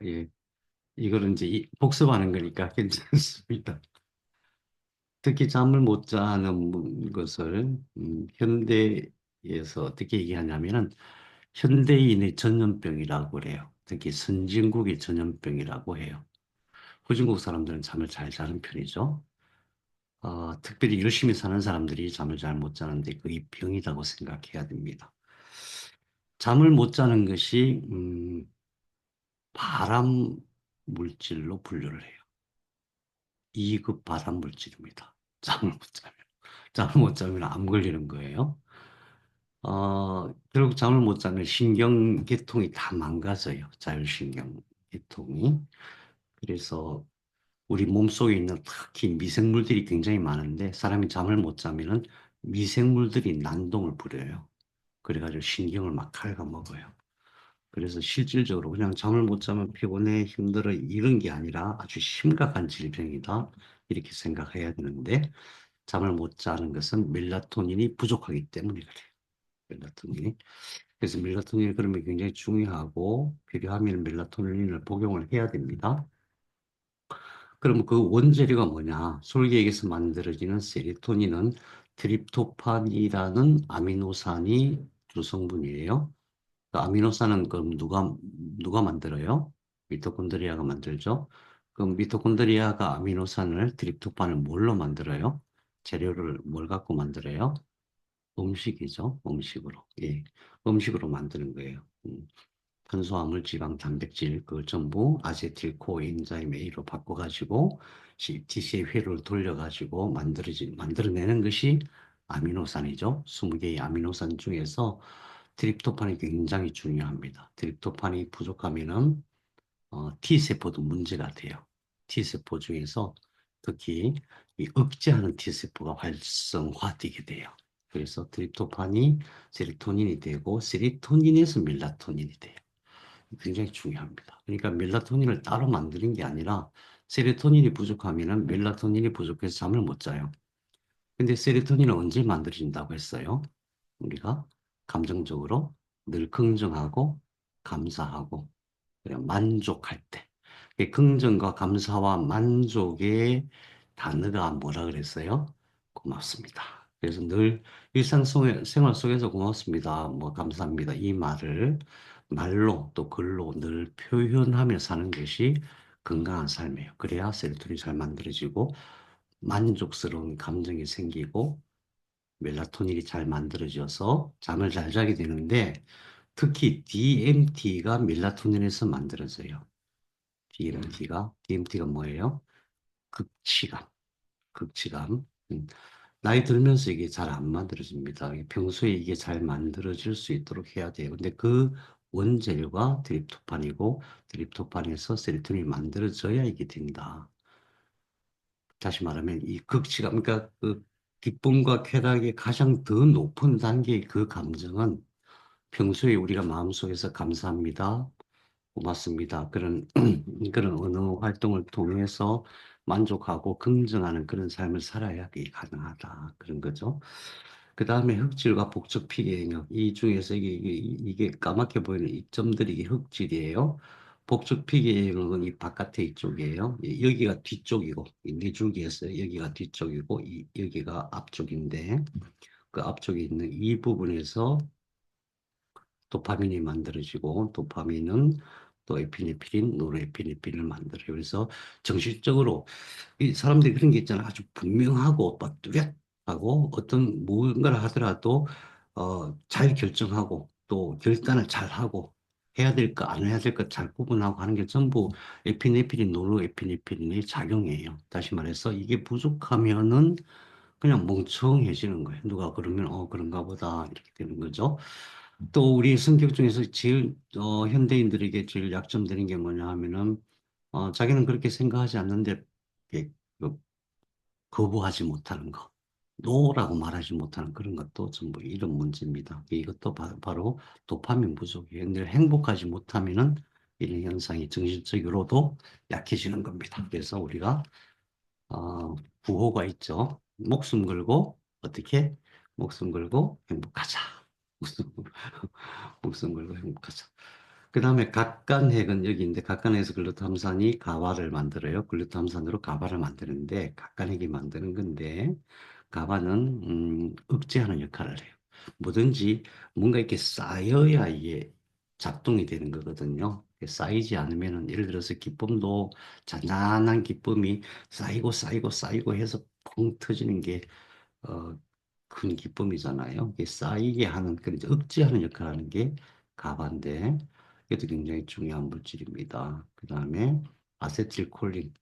예, 이거는 이제 복습하는 거니까 괜찮습니다. 특히 잠을 못 자는 것을 현대에서 어떻게 얘기하냐면은 현대인의 전염병이라고 그래요. 특히 선진국의 전염병이라고 해요. 후진국 사람들은 잠을 잘 자는 편이죠. 특별히 열심히 사는 사람들이 잠을 잘 못 자는데 그게 병이라고 생각해야 됩니다. 잠을 못 자는 것이 발암 물질로 분류를 해요. 2급 발암 물질입니다. 잠을 못 자면. 잠을 못 자면 암 걸리는 거예요. 결국 잠을 못 자면 신경계통이 다 망가져요. 자율신경계통이. 그래서 우리 몸속에 있는 특히 미생물들이 굉장히 많은데 사람이 잠을 못 자면은 미생물들이 난동을 부려요. 그래가지고 신경을 막 갉아먹어요. 그래서 실질적으로 그냥 잠을 못 자면 피곤해, 힘들어 이런 게 아니라 아주 심각한 질병이다. 이렇게 생각해야 되는데 잠을 못 자는 것은 멜라토닌이 부족하기 때문에 그래요. 멜라토닌이. 그래서 멜라토닌이 그러면 굉장히 중요하고 필요하면 멜라토닌을 복용을 해야 됩니다. 그럼 그 원재료가 뭐냐? 솔개액에서 만들어지는 세로토닌은 트립토판이라는 아미노산이 주성분이에요. 그 아미노산은 그럼 누가 만들어요? 미토콘드리아가 만들죠. 그럼 미토콘드리아가 아미노산을 트립토판을 뭘로 만들어요? 재료를 뭘 갖고 만들어요? 음식이죠. 음식으로. 예. 음식으로 만드는 거예요. 탄수화물, 지방, 단백질 그걸 전부 아세틸코 엔자임 A로 바꿔가지고 TCA 회로를 돌려가지고 만들어내는 것이 아미노산이죠. 20개의 아미노산 중에서 트립토판이 굉장히 중요합니다. 트립토판이 부족하면은 T세포도 문제가 돼요. T세포 중에서 특히 이 억제하는 T세포가 활성화되게 돼요. 그래서 트립토판이 세로토닌이 되고 세로토닌에서 멜라토닌이 돼요. 굉장히 중요합니다. 그러니까 멜라토닌을 따로 만드는 게 아니라 세로토닌이 부족하면은 멜라토닌이 부족해서 잠을 못 자요. 근데 세로토닌은 언제 만들어진다고 했어요? 우리가 감정적으로 늘 긍정하고 감사하고 그래, 만족할 때. 그 긍정과 감사와 만족의 단어가 뭐라 그랬어요? 고맙습니다. 그래서 늘 생활 속에서 고맙습니다. 뭐 감사합니다. 이 말을 말로 또 글로 늘 표현하며 사는 것이 건강한 삶이에요. 그래야 세로토닌이 잘 만들어지고 만족스러운 감정이 생기고 멜라토닌이 잘 만들어져서 잠을 잘 자게 되는데 특히 DMT가 멜라토닌에서 만들어져요. DMT가 뭐예요? 극치감, 극치감. 나이 들면서 이게 잘 안 만들어집니다. 평소에 이게 잘 만들어질 수 있도록 해야 돼요. 근데 그 원재료가 드립토판이고, 드립토판에서 세로토닌이 만들어져야 이게 된다. 다시 말하면 이 극치감, 그러니까 그 기쁨과 쾌락의 가장 더 높은 단계의 그 감정은 평소에 우리가 마음속에서 감사합니다. 고맙습니다. 그런, 그런 언어 활동을 통해서 만족하고 긍정하는 그런 삶을 살아야 그게 가능하다. 그런 거죠. 그 다음에 흑질과 복적 피계 영역. 이 중에서 이게 까맣게 보이는 이점들이 이게 흑질이에요. 복적 피계 영역은 이 바깥에 이쪽이에요. 여기가 뒤쪽이고, 이 네 줄기에서 여기가 뒤쪽이고, 여기가 앞쪽인데, 그 앞쪽에 있는 이 부분에서 도파민이 만들어지고 도파민은 또 에피네프린, 노르에피네프린을 만들어요. 그래서 정신적으로 이 사람들이 그런 게 있잖아. 아주 분명하고 막 뚜렷하고 어떤 무언가를 하더라도 잘 결정하고 또 결단을 잘 하고 해야 될 거, 안 해야 될 거 잘 구분하고 하는 게 전부 에피네프린, 노르에피네프린의 작용이에요. 다시 말해서 이게 부족하면은 그냥 멍청해지는 거예요. 누가 그러면 그런가 보다 이렇게 되는 거죠. 또 우리 성격 중에서 제일 현대인들에게 제일 약점되는 게 뭐냐 하면은 자기는 그렇게 생각하지 않는데 이렇게 그 거부하지 못하는 거, 노라고 말하지 못하는 그런 것도 전부 이런 문제입니다. 이것도 바로 도파민 부족이에요. 늘 행복하지 못하면은 이런 현상이 정신적으로도 약해지는 겁니다. 그래서 우리가 구호가 있죠. 목숨 걸고 어떻게? 목숨 걸고 행복하자. 목숨, 목숨 걸고 행복하자. 그다음에 각간핵은 여기인데 각간핵에서 글루탐산이 가바를 만들어요. 글루탐산으로 가바를 만드는데 각간핵이 만드는 건데 가바는 억제하는 역할을 해요. 뭐든지 뭔가 이렇게 쌓여야 이게 작동이 되는 거거든요. 쌓이지 않으면은 예를 들어서 기쁨도 잔잔한 기쁨이 쌓이고 쌓이고 쌓이고 해서 펑 터지는 게 어, 큰 기쁨이잖아요. 이게 쌓이게 하는, 그런 이제 억제하는 역할을 하는 게 가바인데, 이것도 굉장히 중요한 물질입니다. 그 다음에 아세틸콜린.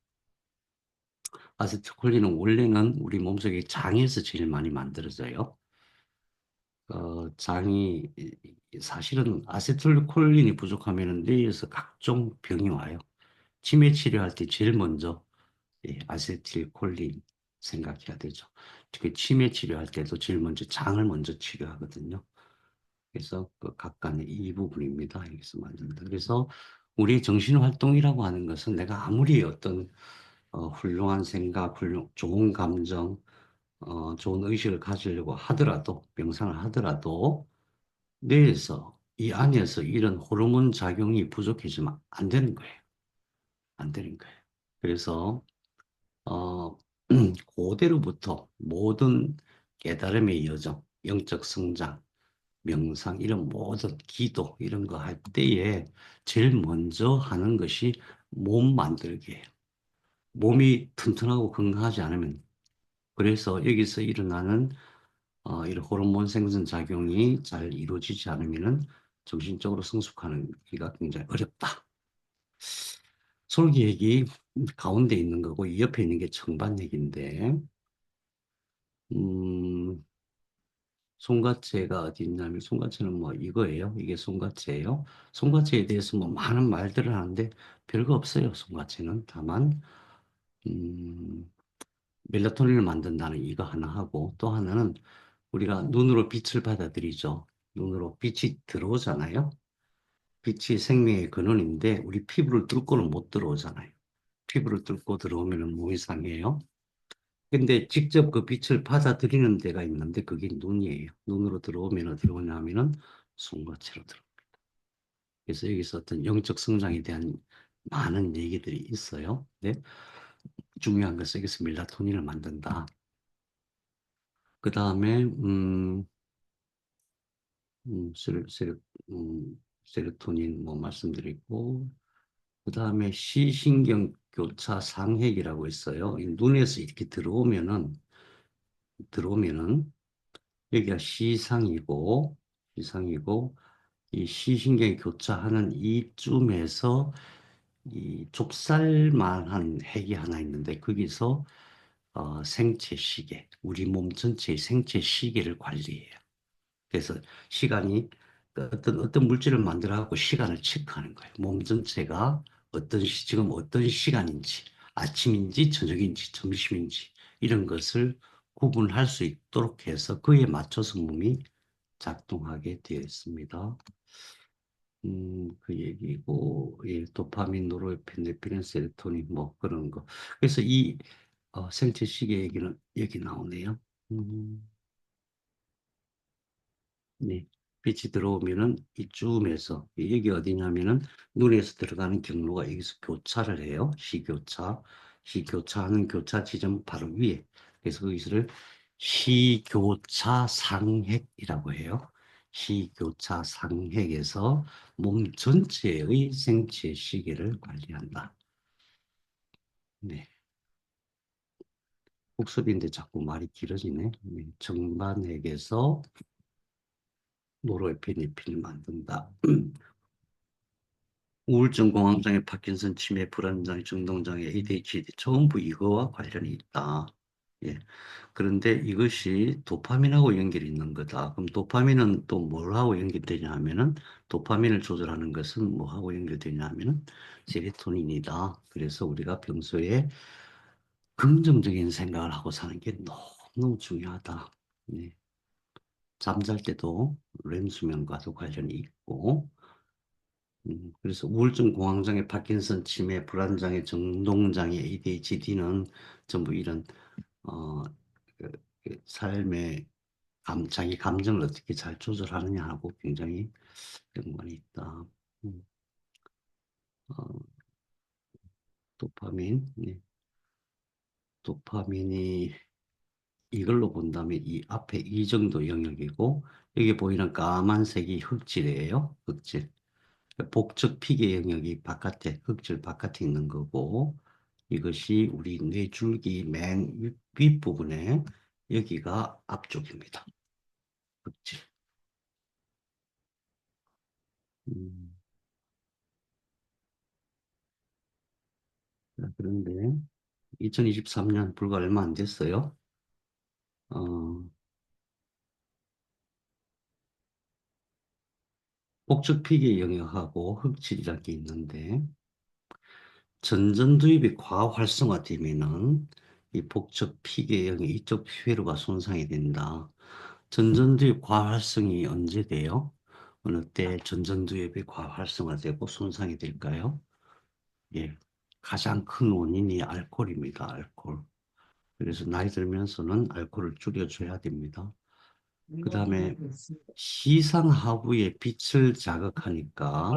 아세틸콜린은 원래는 우리 몸속에 장에서 제일 많이 만들어져요. 장이, 사실은 아세틸콜린이 부족하면 뇌에서 각종 병이 와요. 치매 치료할 때 제일 먼저 아세틸콜린 생각해야 되죠. 그 치매 치료할 때도 제일 먼저 장을 먼저 치료하거든요. 그래서 그 각간의 이 부분입니다. 여기서 만든다. 그래서 우리 정신활동이라고 하는 것은 내가 아무리 어떤 훌륭한 생각, 좋은 감정, 좋은 의식을 가지려고 하더라도, 명상을 하더라도 뇌에서 이 안에서 이런 호르몬 작용이 부족해지면 안 되는 거예요. 안 되는 거예요. 그래서 어, 고대로부터 모든 깨달음의 여정, 영적 성장, 명상, 이런 모든 기도, 이런 거 할 때에 제일 먼저 하는 것이 몸 만들기예요. 몸이 튼튼하고 건강하지 않으면, 그래서 여기서 일어나는 이런 호르몬 생성 작용이 잘 이루어지지 않으면은 정신적으로 성숙하기가 굉장히 어렵다. 솔기액이 가운데 있는 거고, 이 옆에 있는 게 청반액인데, 음, 송가체가 어디 있냐면 송가체는 뭐 이거예요. 이게 송가체예요. 송가체에 대해서 뭐 많은 말들을 하는데 별거 없어요. 송가체는 다만 음, 멜라토닌을 만든다는 이거 하나 하고 또 하나는 우리가 눈으로 빛을 받아들이죠. 눈으로 빛이 들어오잖아요. 빛이 생명의 근원인데 우리 피부를 뚫고는 못 들어오잖아요. 피부를 뚫고 들어오면 몸이 상해요. 근데 직접 그 빛을 받아들이는 데가 있는데 그게 눈이에요. 눈으로 들어오면 어디로 오냐면은 송곳으로 들어. 그래서 여기서 어떤 영적 성장에 대한 많은 얘기들이 있어요. 근데 중요한 것은 여기서 멜라토닌을 만든다. 그 다음에 음, 세로, 세로, 세로토닌 뭐 말씀드리고 그 다음에 시신경 교차 상핵이라고 있어요. 이 눈에서 이렇게 들어오면은 여기가 시상이고, 이 시신경이 교차하는 이쯤에서 이 좁쌀만한 핵이 하나 있는데, 거기서 생체 시계, 우리 몸 전체의 생체 시계를 관리해요. 그래서 시간이 어떤 물질을 만들어 갖고 시간을 체크하는 거예요. 몸 전체가 지금 어떤 시간인지, 아침인지, 저녁인지, 점심인지, 이런 것을 구분할 수 있도록 해서 그에 맞춰서 몸이 작동하게 되어 있습니다. 그 얘기고, 예, 도파민, 노르에피네프린, 세로토닌, 뭐 그런 거. 그래서 이 생체 시계 얘기는 여기 나오네요. 음. 네. 빛이 들어오면은 이쯤에서 여기 어디냐면은 눈에서 들어가는 경로가 여기서 교차를 해요. 시교차하는 교차 지점 바로 위에. 그래서 거기서를 시교차 상핵이라고 해요. 시교차 상핵에서 몸 전체의 생체 시계를 관리한다. 네. 복습인데 자꾸 말이 길어지네. 네. 정반핵에서 노르에피네핀을 만든다. 우울증, 공황장애, 파킨슨, 치매, 불안장애, 중동장애, ADHD 전부 이거와 관련이 있다. 예. 그런데 이것이 도파민하고 연결이 있는 거다. 그럼 도파민은 또 뭘하고 연결되냐 하면은 도파민을 조절하는 것은 뭐하고 연결되냐 하면은 세로토닌이다. 그래서 우리가 평소에 긍정적인 생각을 하고 사는 게 너무 중요하다. 예. 잠잘 때도 렘 수면과도 관련이 있고 그래서 우울증, 공황장애, 파킨슨, 치매, 불안장애, 정동장애, ADHD는 전부 이런 어, 삶의 자기 감정을 어떻게 잘 조절하느냐 하고 굉장히 연관이 있다. 음. 도파민. 네. 도파민이 이걸로 본다면 이 앞에 이 정도 영역이고 여기 보이는 까만색이 흑질이에요. 흑질. 복적 피계 영역이 바깥에 흑질 바깥에 있는 거고 이것이 우리 뇌줄기 맨 윗부분에 여기가 앞쪽입니다. 흑질. 음, 자, 그런데 2023년 불과 얼마 안 됐어요. 어, 복적 피계 영역하고 흑질이라는 게 있는데 전전두엽이 과활성화되면은 이 복적 피계형의 이쪽 회로가 손상이 된다. 전전두엽 과활성이 언제 돼요? 어느 때 전전두엽이 과활성화되고 손상이 될까요? 예. 가장 큰 원인이 알코올입니다. 알코올. 그래서 나이 들면서는 알코올을 줄여줘야 됩니다. 그 다음에 시상하부의 빛을 자극하니까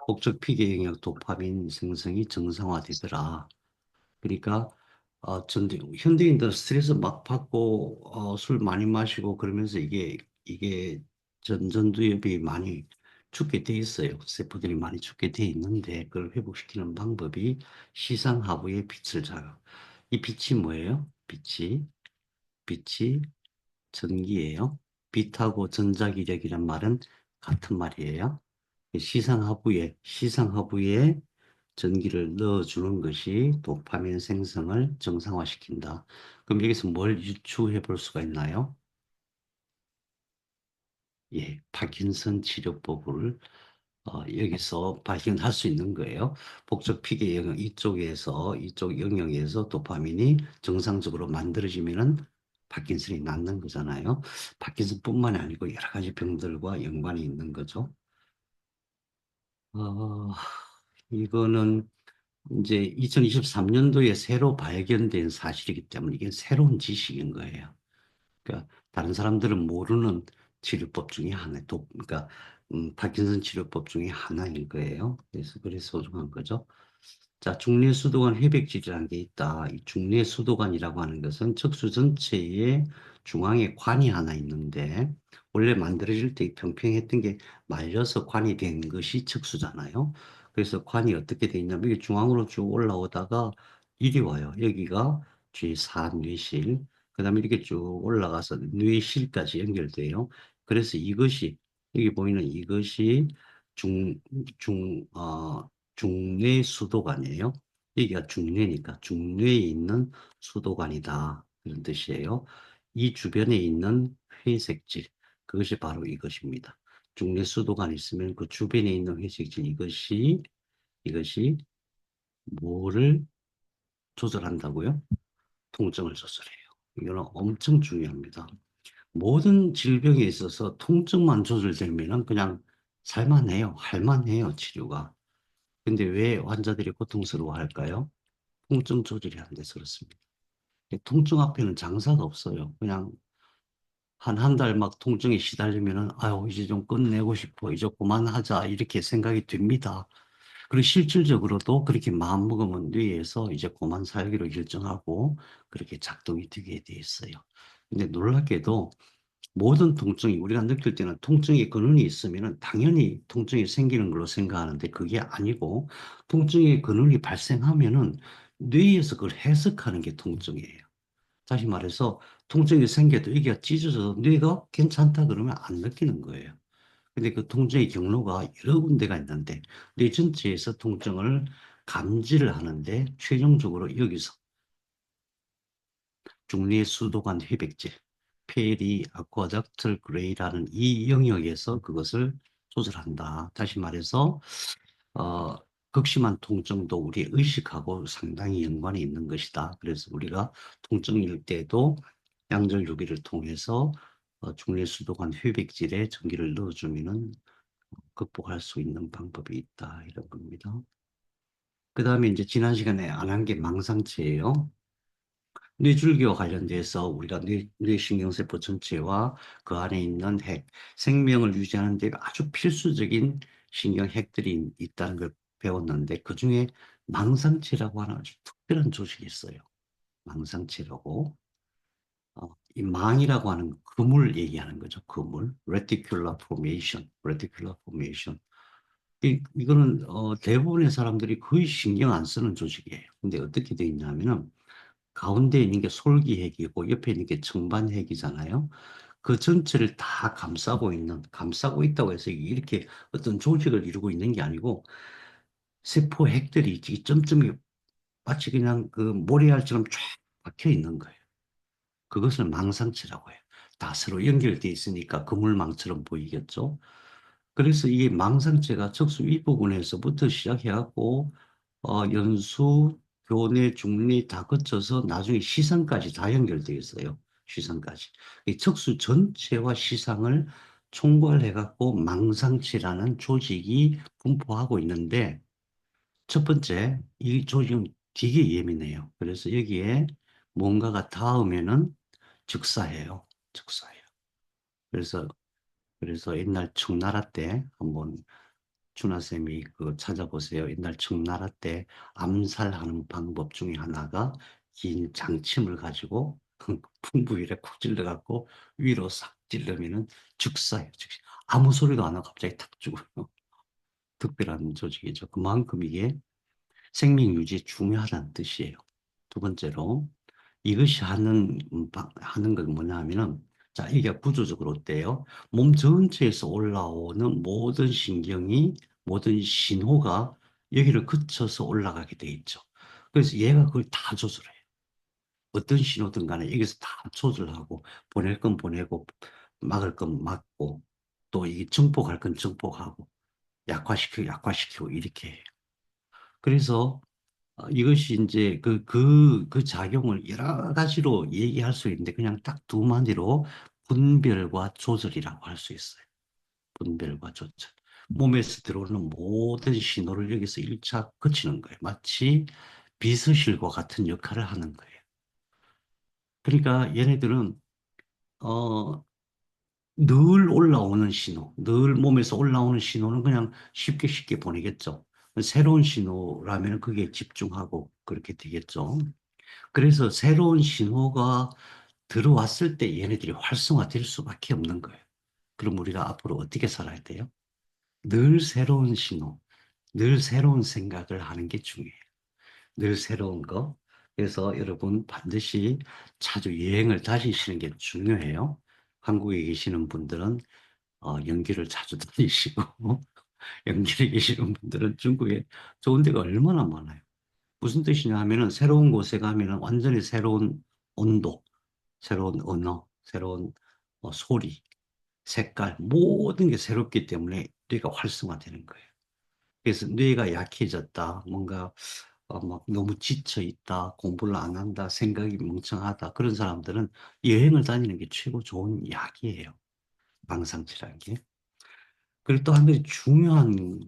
복적 피계 영역 도파민 생성이 정상화되더라. 그러니까 현대인들 스트레스 막 받고 술 많이 마시고 그러면서 이게 전두엽이 많이 죽게 돼 있어요. 세포들이 많이 죽게 돼 있는데 그걸 회복시키는 방법이 시상하부의 빛을 자극. 이 빛이 뭐예요? 빛이 전기예요. 빛하고 전자기력이란 말은 같은 말이에요. 시상하부에 전기를 넣어주는 것이 도파민 생성을 정상화시킨다. 그럼 여기서 뭘 유추해 볼 수가 있나요? 예, 파킨슨 치료법을 여기서 발견할 수 있는 거예요. 복적 피계 영역 이쪽에서 이쪽 영역에서 도파민이 정상적으로 만들어지면은 파킨슨이 낫는 거잖아요. 파킨슨뿐만이 아니고 여러 가지 병들과 연관이 있는 거죠. 어, 이거는 이제 2023년도에 새로 발견된 사실이기 때문에 이게 새로운 지식인 거예요. 그러니까 다른 사람들은 모르는 치료법 중에 하나, 그러니까 파킨슨 치료법 중에 하나인 거예요. 그래서 소중한 거죠. 자, 중뇌수도관 회백질이라는 게 있다. 이 중뇌수도관이라고 하는 것은 척수 전체에 중앙에 관이 하나 있는데 원래 만들어질 때 평평했던 게 말려서 관이 된 것이 척수잖아요. 그래서 관이 어떻게 돼 있냐면 이게 중앙으로 쭉 올라오다가 이리 와요. 여기가 뇌실. 그다음에 이렇게 쭉 올라가서 뇌실까지 연결돼요. 그래서 이것이 여기 보이는 이것이 중, 중, 어, 중뇌 수도관이에요. 여기가 중뇌니까 중뇌에 있는 수도관이다. 이런 뜻이에요. 이 주변에 있는 회색질, 그것이 바로 이것입니다. 중뇌 수도관이 있으면 그 주변에 있는 회색질, 이것이 뭐를 조절한다고요? 통증을 조절해요. 이거는 엄청 중요합니다. 모든 질병에 있어서 통증만 조절되면 그냥 살만해요. 할만해요, 치료가. 근데 왜 환자들이 고통스러워할까요? 통증 조절이 안 돼서 그렇습니다. 통증 앞에는 장사가 없어요. 그냥 한 달 막 통증에 시달리면은 아유 이제 좀 끝내고 싶어 이제 그만하자 이렇게 생각이 듭니다. 그리고 실질적으로도 그렇게 마음먹으면 뇌에서 이제 그만 살기로 결정하고 그렇게 작동이 되게 돼 있어요. 근데 놀랍게도 모든 통증이 우리가 느낄 때는 통증의 근원이 있으면 당연히 통증이 생기는 걸로 생각하는데 그게 아니고 통증의 근원이 발생하면은 뇌에서 그걸 해석하는 게 통증이에요. 다시 말해서 통증이 생겨도 이게 찢어져도 뇌가 괜찮다 그러면 안 느끼는 거예요. 근데 그 통증의 경로가 여러 군데가 있는데 뇌 전체에서 통증을 감지를 하는데 최종적으로 여기서 중뇌 수도관 회백질, 페리 아쿠아닥틀 그레이라는 이 영역에서 그것을 조절한다. 다시 말해서 어, 극심한 통증도 우리 의식하고 상당히 연관이 있는 것이다. 그래서 우리가 통증일 때도 양절주기를 통해서 중뇌 수도관 회백질에 전기를 넣어주면은 극복할 수 있는 방법이 있다. 이런 겁니다. 그 다음에 이제 지난 시간에 안 한 게 망상체예요. 뇌줄기와 관련돼서 우리가 뇌신경세포 전체와 그 안에 있는 핵, 생명을 유지하는 데 아주 필수적인 신경핵들이 있다는 걸 배웠는데 그중에 망상치라고 하는 아주 특별한 조직이 있어요. 망상치라고. 이 망이라고 하는 그물 얘기하는 거죠. 그물. Reticular formation. Reticular formation. 이거는 대부분의 사람들이 거의 신경 안 쓰는 조직이에요. 근데 어떻게 되어 있냐면은 가운데 있는 게 솔기핵이고 옆에 있는 게 청반핵이잖아요. 그 전체를 다 감싸고 있다고 해서 이렇게 어떤 조직을 이루고 있는 게 아니고 세포 핵들이 이 점점이 마치 그냥 그 모래알처럼 쫙 박혀 있는 거예요. 그것을 망상치라고 해요. 다 서로 연결돼 있으니까 그물망처럼 보이겠죠. 그래서 이게 망상체가 척수 윗부분에서부터 시작해갖고 연수, 교내, 중리 다 거쳐서 나중에 시상까지 다 연결되어 있어요. 시상까지. 이 척수 전체와 시상을 총괄해갖고 망상치라는 조직이 분포하고 있는데 첫 번째, 이 조직은 되게 예민해요. 그래서 여기에 뭔가가 닿으면은 즉사해요. 즉사해요. 그래서 옛날 청나라 때 한번 준하쌤이 그 찾아보세요. 옛날 청나라 때 암살하는 방법 중에 하나가 긴 장침을 가지고 풍부일에 콕 찔러갖고 위로 싹 찔르면은 즉사예요. 즉시. 아무 소리도 안 하고 갑자기 탁 죽어요. 특별한 조직이죠. 그만큼 이게 생명 유지에 중요하다는 뜻이에요. 두 번째로 이것이 하는 건 뭐냐 하면은 자, 이게 구조적으로 어때요? 몸 전체에서 올라오는 모든 신경이 모든 신호가 여기를 거쳐서 올라가게 돼 있죠. 그래서 얘가 그걸 다 조절해요. 어떤 신호든 간에 여기서 다 조절하고 보낼 건 보내고 막을 건 막고 또 이게 정복할 건 정복하고 약화시키고 약화시키고 이렇게 해요. 그래서 이것이 이제 그 작용을 여러 가지로 얘기할 수 있는데 그냥 딱 두 마디로 분별과 조절이라고 할 수 있어요. 분별과 조절. 몸에서 들어오는 모든 신호를 여기서 1차 거치는 거예요. 마치 비서실과 같은 역할을 하는 거예요. 그러니까 얘네들은 어, 늘 올라오는 신호, 늘 몸에서 올라오는 신호는 그냥 쉽게 쉽게 보내겠죠. 새로운 신호라면 그게 집중하고 그렇게 되겠죠. 그래서 새로운 신호가 들어왔을 때 얘네들이 활성화될 수밖에 없는 거예요. 그럼 우리가 앞으로 어떻게 살아야 돼요? 늘 새로운 신호, 늘 새로운 생각을 하는 게 중요해요. 늘 새로운 거. 그래서 여러분 반드시 자주 여행을 다니시는 게 중요해요. 한국에 계시는 분들은 연기를 자주 다니시고 연기에 계시는 분들은 중국에 좋은 데가 얼마나 많아요. 무슨 뜻이냐 하면은 새로운 곳에 가면은 완전히 새로운 온도, 새로운 언어, 새로운 소리, 색깔, 모든 게 새롭기 때문에 뇌가 활성화되는 거예요. 그래서 뇌가 약해졌다, 뭔가 막 너무 지쳐 있다, 공부를 안 한다, 생각이 멍청하다, 그런 사람들은 여행을 다니는 게 최고 좋은 약이에요. 망상치라는 게. 그리고 또 한 가지 중요한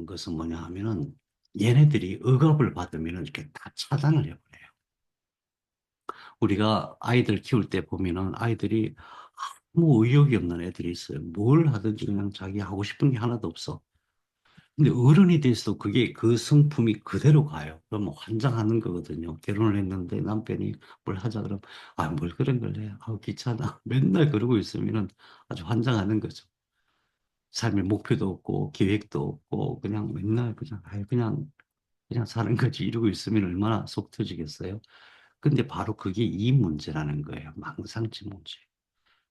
것은 뭐냐 하면은 얘네들이 억압을 받으면 이렇게 다 차단을 해버려요. 우리가 아이들 키울 때 보면은 아이들이 아무 의욕이 없는 애들이 있어요. 뭘 하든지 그냥 자기 하고 싶은 게 하나도 없어. 근데 어른이 돼서 그게 그 성품이 그대로 가요. 그러면 환장하는 거거든요. 결혼을 했는데 남편이 뭘 하자 그러면 뭘 그런 걸 해. 귀찮아. 맨날 그러고 있으면은 아주 환장하는 거죠. 삶의 목표도 없고 계획도 없고 그냥 맨날 그냥 사는 거지 이러고 있으면 얼마나 속 터지겠어요. 근데 바로 그게 이 문제라는 거예요. 망상치 문제.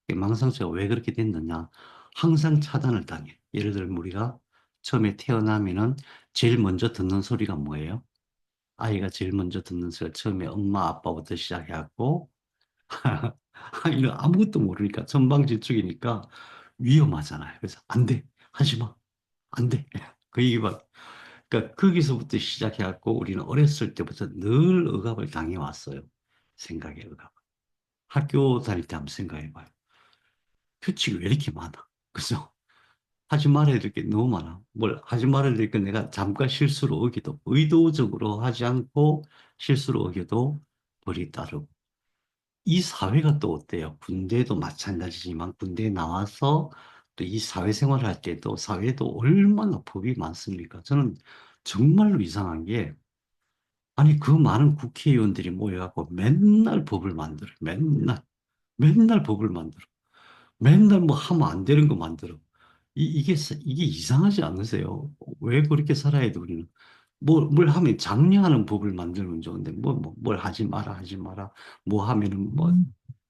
이 망상치가 왜 그렇게 됐느냐? 항상 차단을 당해. 예를 들면 우리가 처음에 태어나면은 제일 먼저 듣는 소리가 뭐예요? 아이가 제일 먼저 듣는 소리가 처음에 엄마 아빠부터 시작해갖고 아이는 아무것도 모르니까 천방지축이니까 위험하잖아요. 그래서 안 돼, 하지 마, 안 돼. 그 얘기 봐. 그러니까 거기서부터 시작해갖고 우리는 어렸을 때부터 늘 억압을 당해왔어요. 생각의 억압. 학교 다닐 때 한번 생각해봐요. 규칙이 왜 이렇게 많아? 그죠? 하지 말아야 될 게 너무 많아. 뭘 하지 말아야 될 게 내가 잠깐 실수로 어기도 의도적으로 하지 않고 실수로 어겨도 벌이 따르고. 이 사회가 또 어때요? 군대도 마찬가지지만 군대에 나와서 또 이 사회생활을 할 때도 사회도 얼마나 법이 많습니까? 저는 정말로 이상한 게 아니, 그 많은 국회의원들이 모여갖고 맨날 법을 만들어. 맨날 법을 만들어. 맨날 뭐 하면 안 되는 거 만들어. 이게 이상하지 않으세요? 왜 그렇게 살아야 돼, 우리는? 뭘 하면 장려하는 법을 만들면 좋은데, 뭘 하지 마라, 하지 마라. 뭐 하면은 뭐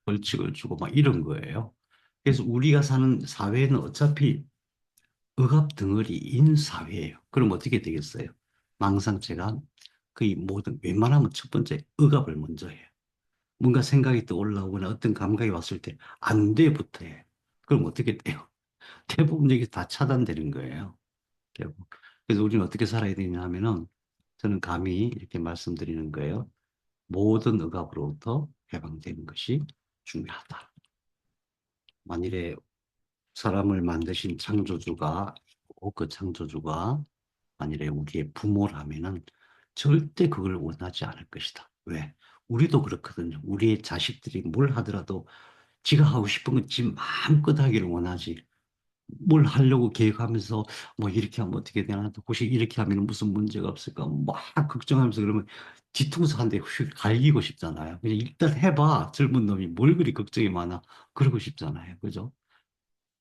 벌칙을 주고 막 이런 거예요. 그래서 우리가 사는 사회는 어차피 억압 덩어리인 사회예요. 그럼 어떻게 되겠어요? 망상체가 거의 모든, 웬만하면 첫 번째 억압을 먼저 해요. 뭔가 생각이 떠올라오거나 어떤 감각이 왔을 때 안 돼부터 해. 그럼 어떻게 돼요? 대부분 이게 다 차단되는 거예요. 대부분. 그래서 우리는 어떻게 살아야 되냐 하면은 저는 감히 이렇게 말씀드리는 거예요. 모든 억압으로부터 해방되는 것이 중요하다. 만일에 사람을 만드신 창조주가 있고 그 창조주가 만일에 우리의 부모라면은 절대 그걸 원하지 않을 것이다. 왜? 우리도 그렇거든요. 우리의 자식들이 뭘 하더라도 지가 하고 싶은 건 지 마음껏 하기를 원하지. 뭘 하려고 계획하면서 뭐 이렇게 하면 어떻게 되나 혹시 이렇게 하면 무슨 문제가 없을까 막 걱정하면서 그러면 뒤통수 한 대 휙 갈기고 싶잖아요. 그냥 일단 해봐. 젊은 놈이 뭘 그리 걱정이 많아. 그러고 싶잖아요. 그죠?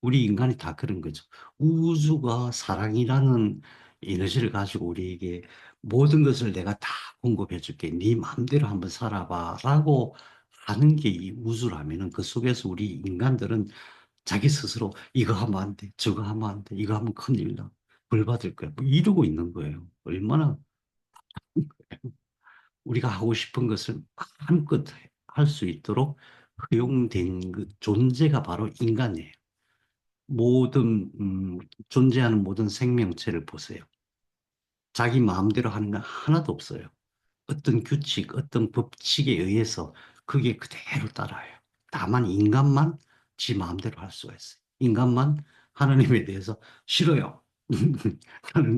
우리 인간이 다 그런 거죠. 우주가 사랑이라는 에너지를 가지고 우리에게 모든 것을 내가 다 공급해 줄게. 네 마음대로 한번 살아봐. 라고 하는 게 이 우주라면은 그 속에서 우리 인간들은 자기 스스로 이거 하면 안 돼. 저거 하면 안 돼. 이거 하면 큰일 나. 벌 받을 거야. 뭐 이러고 있는 거예요. 얼마나 우리가 하고 싶은 것을 마음껏 할 수 있도록 허용된 그 존재가 바로 인간이에요. 모든 존재하는 모든 생명체를 보세요. 자기 마음대로 하는 건 하나도 없어요. 어떤 규칙, 어떤 법칙에 의해서 그게 그대로 따라요. 다만 인간만 지 마음대로 할 수가 있어요. 인간만 하나님에 대해서 싫어요.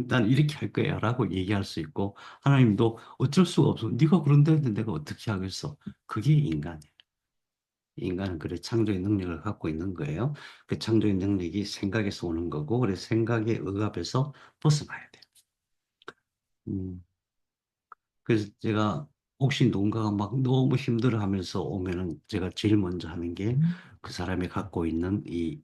나는 이렇게 할 거야 라고 얘기할 수 있고 하나님도 어쩔 수가 없어. 네가 그런다는데 내가 어떻게 하겠어. 그게 인간이에요. 인간은 그래 창조의 능력을 갖고 있는 거예요. 그 창조의 능력이 생각에서 오는 거고, 그래서 생각의 억압에서 벗어나야 돼요. 음, 그래서 제가 혹시 누군가가 막 너무 힘들어 하면서 오면은 제가 제일 먼저 하는 게 그 사람이 갖고 있는 이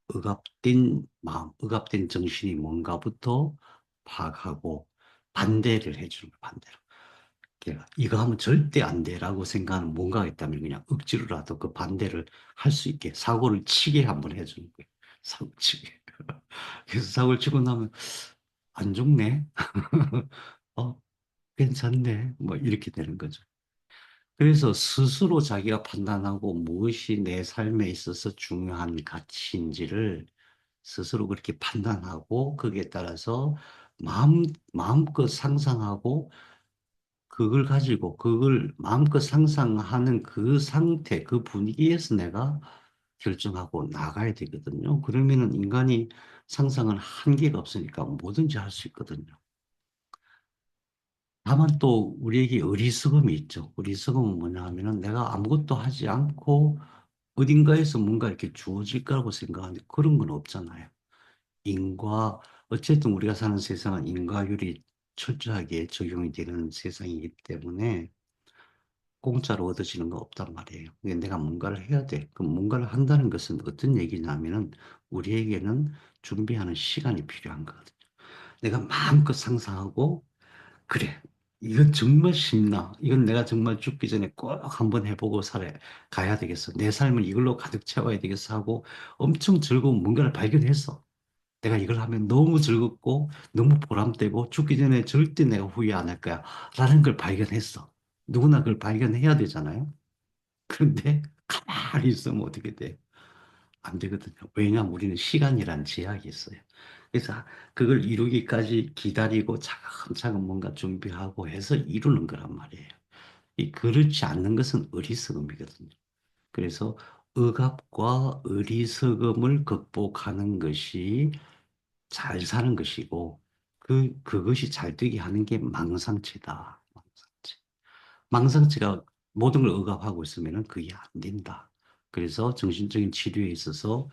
억압된 마음, 억압된 정신이 뭔가부터 파악하고 반대를 해주는 거예요, 반대로. 걔가 이거 하면 절대 안 돼라고 생각하는 뭔가가 있다면 그냥 억지로라도 그 반대를 할 수 있게 사고를 치게 한번 해주는 거예요. 사고 치게. 그래서 사고를 치고 나면 안 죽네. 어, 괜찮네. 뭐 이렇게 되는 거죠. 그래서 스스로 자기가 판단하고 무엇이 내 삶에 있어서 중요한 가치인지를 스스로 그렇게 판단하고 거기에 따라서 마음껏 상상하고 그걸 가지고 그걸 마음껏 상상하는 그 상태, 그 분위기에서 내가 결정하고 나가야 되거든요. 그러면은 인간이 상상은 한계가 없으니까 뭐든지 할 수 있거든요. 다만 또 우리에게 어리석음이 있죠. 어리석음은 뭐냐 하면은 내가 아무것도 하지 않고 어딘가에서 뭔가 이렇게 주어질 거라고 생각하는데 그런 건 없잖아요. 어쨌든 우리가 사는 세상은 인과율이 철저하게 적용이 되는 세상이기 때문에 공짜로 얻어지는 거 없단 말이에요. 그게 내가 뭔가를 해야 돼. 그럼 뭔가를 한다는 것은 어떤 얘기냐면은 우리에게는 준비하는 시간이 필요한 거거든요. 내가 마음껏 상상하고 그래. 이건 정말 쉽나? 이건 내가 정말 죽기 전에 꼭 한번 해보고 가야 되겠어. 내 삶을 이걸로 가득 채워야 되겠어 하고 엄청 즐거운 뭔가를 발견했어. 내가 이걸 하면 너무 즐겁고 너무 보람되고 죽기 전에 절대 내가 후회 안 할 거야. 라는 걸 발견했어. 누구나 그걸 발견해야 되잖아요. 그런데 가만히 있으면 어떻게 돼? 안 되거든요. 왜냐하면 우리는 시간이라는 제약이 있어요. 그래서 그걸 이루기까지 기다리고 차근차근 뭔가 준비하고 해서 이루는 거란 말이에요. 그렇지 않는 것은 어리석음이거든요. 그래서 억압과 어리석음을 극복하는 것이 잘 사는 것이고, 그것이 잘 되게 하는 게 망상체다. 망상체. 망상체가 모든 걸 억압하고 있으면 그게 안 된다. 그래서 정신적인 치료에 있어서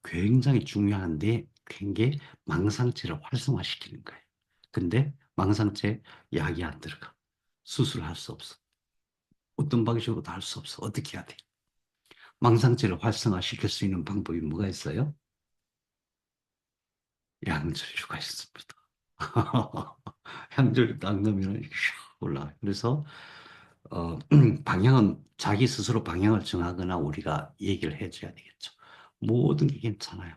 굉장히 중요한데, 그게 망상체를 활성화시키는 거예요. 근데 망상체 약이 안 들어가. 수술할 수 없어. 어떤 방식으로도 할 수 없어. 어떻게 해야 돼? 망상체를 활성화시킬 수 있는 방법이 뭐가 있어요? 양절류가 있습니다. 향절이 딱 넣으면 올라. 그래서 방향은 자기 스스로 방향을 정하거나 우리가 얘기를 해줘야 되겠죠. 모든 게 괜찮아요.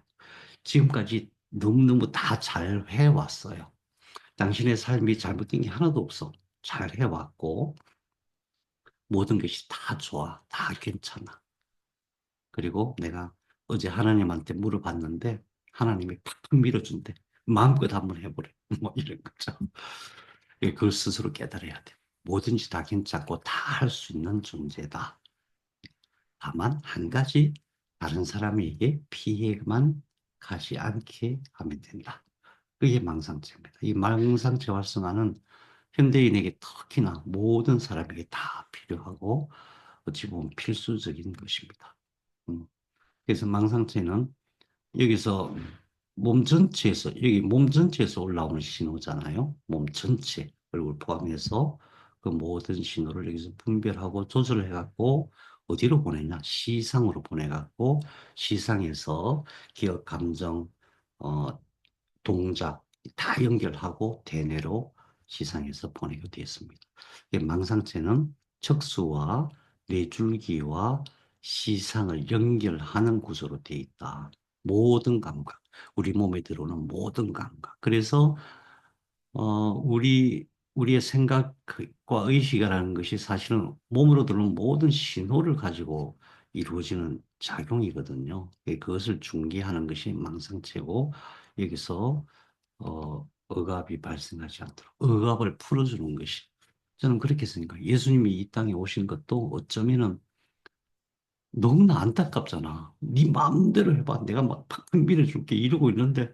지금까지 너무너무 다 잘 해왔어요. 당신의 삶이 잘못된 게 하나도 없어. 잘 해왔고 모든 것이 다 좋아. 다 괜찮아. 그리고 내가 어제 하나님한테 물어봤는데 하나님이 팍팍 밀어준대. 마음껏 한번 해보래. 뭐 이런 거죠. 그걸 스스로 깨달아야 돼. 뭐든지 다 괜찮고 다 할 수 있는 존재다. 다만 한 가지 다른 사람에게 피해만 가지 않게 하면 된다. 그게 망상체입니다. 이 망상체 활성화는 현대인에게 특히나 모든 사람에게 다 필요하고 어찌 보면 필수적인 것입니다. 음. 그래서 망상체는 여기서 몸 전체에서 여기 몸 전체에서 올라오는 신호잖아요. 몸 전체 얼굴 포함해서 그 모든 신호를 여기서 분별하고 조절을 해갖고 어디로 보내냐? 시상으로 보내갖고 시상에서 기억, 감정, 어, 동작 다 연결하고 대뇌로 시상해서 보내게 되었습니다. 망상체는 척수와 뇌줄기와 시상을 연결하는 구조로 되어 있다. 모든 감각, 우리 몸에 들어오는 모든 감각. 그래서 우리의 생각과 의식이라는 것이 사실은 몸으로 들어오는 모든 신호를 가지고 이루어지는 작용이거든요. 그것을 중개하는 것이 망상체고 여기서 억압이 발생하지 않도록 억압을 풀어주는 것이 저는 그렇게 생각해요. 예수님이 이 땅에 오신 것도 어쩌면은 너무나 안타깝잖아. 네 마음대로 해봐. 내가 막 팍팍 밀어줄게 이러고 있는데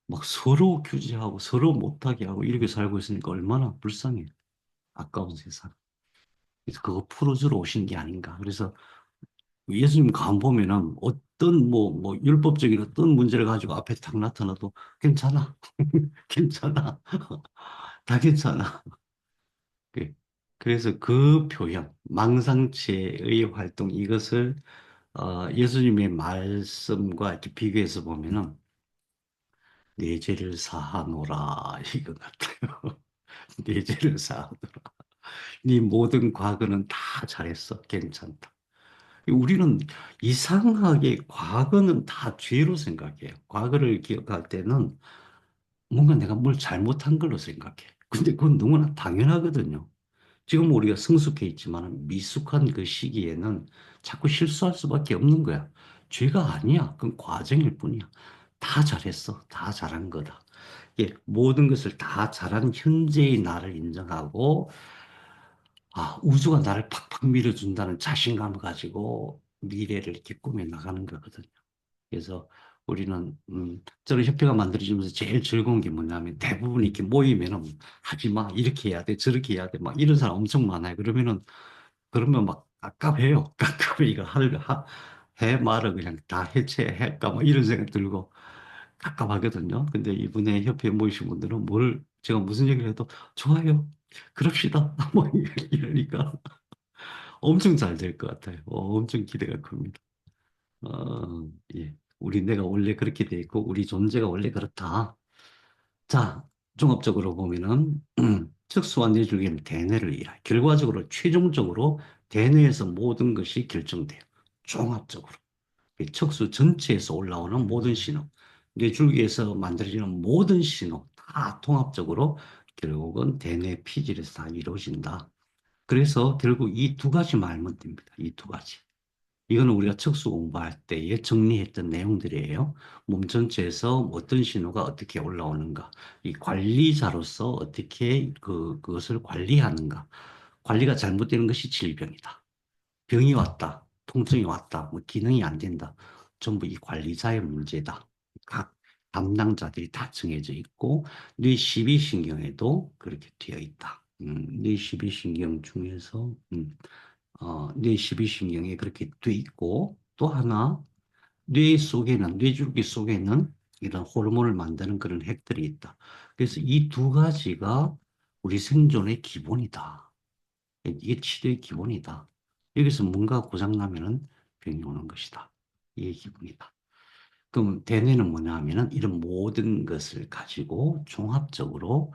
막 서로 규제하고 서로 못하게 하고 이렇게 살고 있으니까 얼마나 불쌍해. 아까운 세상. 그래서 그거 풀어주러 오신 게 아닌가. 그래서 예수님 감 보면은 어떤 뭐 율법적인 어떤 문제를 가지고 앞에 탁 나타나도 괜찮아. 괜찮아. 다 괜찮아. 그- 그래서 그 표현, 망상체의 활동, 이것을 예수님의 말씀과 이렇게 비교해서 보면은 내 죄를 사하노라 이거 같아요. 내 죄를 사하노라. 네 모든 과거는 다 잘했어. 괜찮다. 우리는 이상하게 과거는 다 죄로 생각해요. 과거를 기억할 때는 뭔가 내가 뭘 잘못한 걸로 생각해. 근데 그건 너무나 당연하거든요. 지금 우리가 성숙해 있지만 미숙한 그 시기에는 자꾸 실수할 수밖에 없는 거야. 죄가 아니야. 그건 과정일 뿐이야. 다 잘했어. 다 잘한 거다. 예, 모든 것을 다 잘한 현재의 나를 인정하고, 우주가 나를 팍팍 밀어준다는 자신감을 가지고 미래를 이렇게 꾸며 나가는 거거든요. 그래서 우리는 저는 협회가 만들어지면서 제일 즐거운 게 뭐냐면 대부분 이렇게 모이면은 하지 마 이렇게 해야 돼 저렇게 해야 돼 막 이런 사람 엄청 많아요. 그러면 막 깝깝해요. 깝깝해 이거 해 말을 그냥 다 해체할까 뭐 이런 생각 들고 깝깝하거든요. 근데 이분의 협회에 모이신 분들은 뭘 제가 무슨 얘기를 해도 좋아요. 그럽시다. 뭐 이러니까 엄청 잘 될 것 같아요. 엄청 기대가 큽니다. 예. 내가 원래 그렇게 돼 있고, 우리 존재가 원래 그렇다. 자, 종합적으로 보면은, 척수와 뇌줄기는 대뇌를 일하. 결과적으로, 최종적으로 대뇌에서 모든 것이 결정돼요. 종합적으로. 이 척수 전체에서 올라오는 모든 신호, 뇌줄기에서 만들어지는 모든 신호, 다 통합적으로 결국은 대뇌 피질에서 다 이루어진다. 그래서 결국 이 두 가지만 알면 됩니다. 이 두 가지. 이거는 우리가 척수 공부할 때에 정리했던 내용들이에요. 몸 전체에서 어떤 신호가 어떻게 올라오는가, 이 관리자로서 어떻게 그것을 관리하는가. 관리가 잘못되는 것이 질병이다. 병이 왔다, 통증이 왔다, 뭐 기능이 안 된다. 전부 이 관리자의 문제다. 각 담당자들이 다 정해져 있고, 뇌 12신경에도 그렇게 되어 있다. 뇌 12신경 중에서 뇌 12신경에 그렇게 돼 있고 또 하나 뇌 속에는 뇌줄기 속에는 이런 호르몬을 만드는 그런 핵들이 있다. 그래서 이 두 가지가 우리 생존의 기본이다. 이게 치료의 기본이다. 여기서 뭔가 고장나면은 병이 오는 것이다. 이게 기본이다. 그럼 대뇌는 뭐냐 하면은 이런 모든 것을 가지고 종합적으로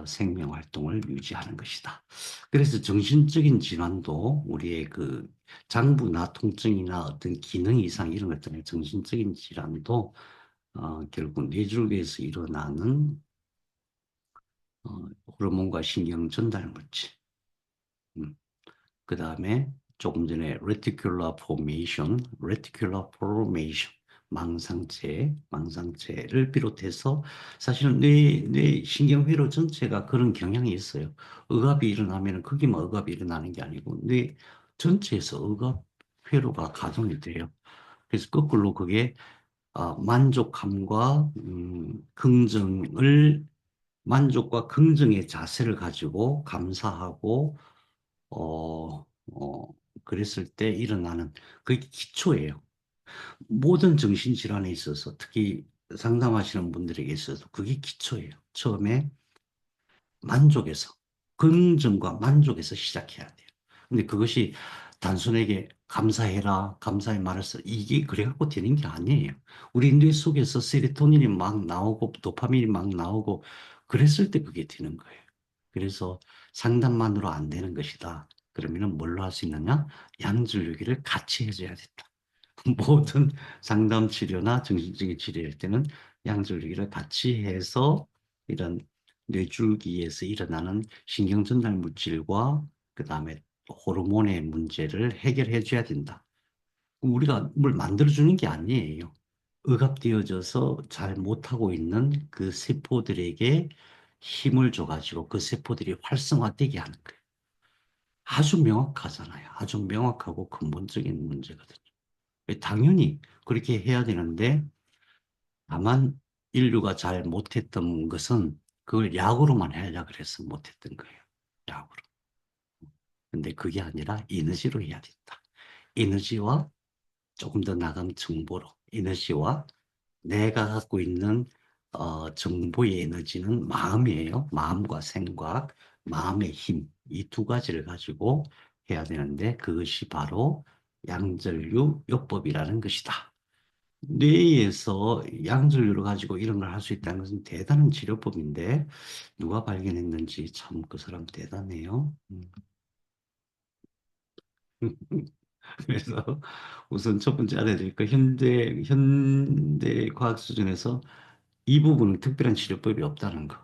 생명 활동을 유지하는 것이다. 그래서 정신적인 질환도 우리의 그 장부나 통증이나 어떤 기능 이상 이런 것 때문에 정신적인 질환도 결국 뇌줄기에서 일어나는 어, 호르몬과 신경 전달 물질. 음. 그 다음에 조금 전에 reticular formation, 망상체를 비롯해서 사실은 뇌 신경회로 전체가 그런 경향이 있어요. 억압이 일어나면 거기만 억압이 일어나는 게 아니고 뇌 전체에서 억압 회로가 가동이 돼요. 그래서 거꾸로 그게 만족감과 긍정을 만족과 긍정의 자세를 가지고 감사하고 어, 어, 그랬을 때 일어나는 그게 기초예요. 모든 정신질환에 있어서 특히 상담하시는 분들에게 있어서 그게 기초예요. 처음에 만족에서, 긍정과 만족에서 시작해야 돼요. 근데 그것이 단순하게 감사해라, 감사의 말을 써. 이게 그래갖고 되는 게 아니에요. 우리 뇌 속에서 세로토닌이 막 나오고, 도파민이 막 나오고, 그랬을 때 그게 되는 거예요. 그래서 상담만으로 안 되는 것이다. 그러면은 뭘로 할 수 있느냐? 양질주기를 같이 해줘야 된다. 모든 상담 치료나 정신적인 치료할 때는 양절기를 같이 해서 이런 뇌줄기에서 일어나는 신경 전달 물질과 그다음에 호르몬의 문제를 해결해 줘야 된다. 우리가 뭘 만들어 주는 게 아니에요. 억압되어져서 잘 못하고 있는 그 세포들에게 힘을 줘가지고 그 세포들이 활성화되게 하는 거예요. 아주 명확하잖아요. 아주 명확하고 근본적인 문제거든요. 당연히 그렇게 해야 되는데 다만 인류가 잘 못했던 것은 그걸 약으로만 하려고 그래서 못했던 거예요. 약으로. 근데 그게 아니라 에너지로 해야 된다. 에너지와 조금 더 나간 정보로 에너지와 내가 갖고 있는 정보의 에너지는 마음이에요. 마음과 생각, 마음의 힘, 이 두 가지를 가지고 해야 되는데 그것이 바로 양전류 요법이라는 것이다. 뇌에서 양전류를 가지고 이런 걸 할 수 있다는 것은 대단한 치료법인데 누가 발견했는지 참 그 사람 대단해요. 그래서 우선 첫 번째 알아야 될 거 현대 과학 수준에서 이 부분은 특별한 치료법이 없다는 거.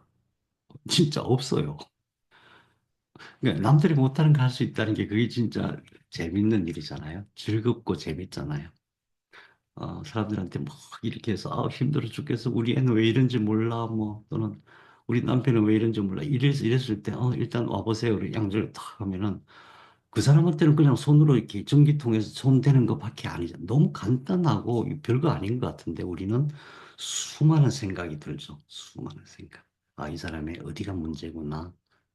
진짜 없어요. 그러니까 남들이 못하는 거 할 수 있다는 게 그게 진짜 재밌는 일이잖아요. 즐겁고 재밌잖아요. 사람들한테 막 이렇게 해서 힘들어 죽겠어. 우리 애는 왜 이런지 몰라. 뭐 또는 우리 남편은 왜 이런지 몰라. 이랬을 때 일단 와보세요. 우리 양절 탁 하면은 그 사람한테는 그냥 손으로 이렇게 전기통에서 손 대는 것밖에 아니죠. 너무 간단하고 별거 아닌 것 같은데 우리는 수많은 생각이 들죠. 수많은 생각. 이 사람의 어디가 문제구나.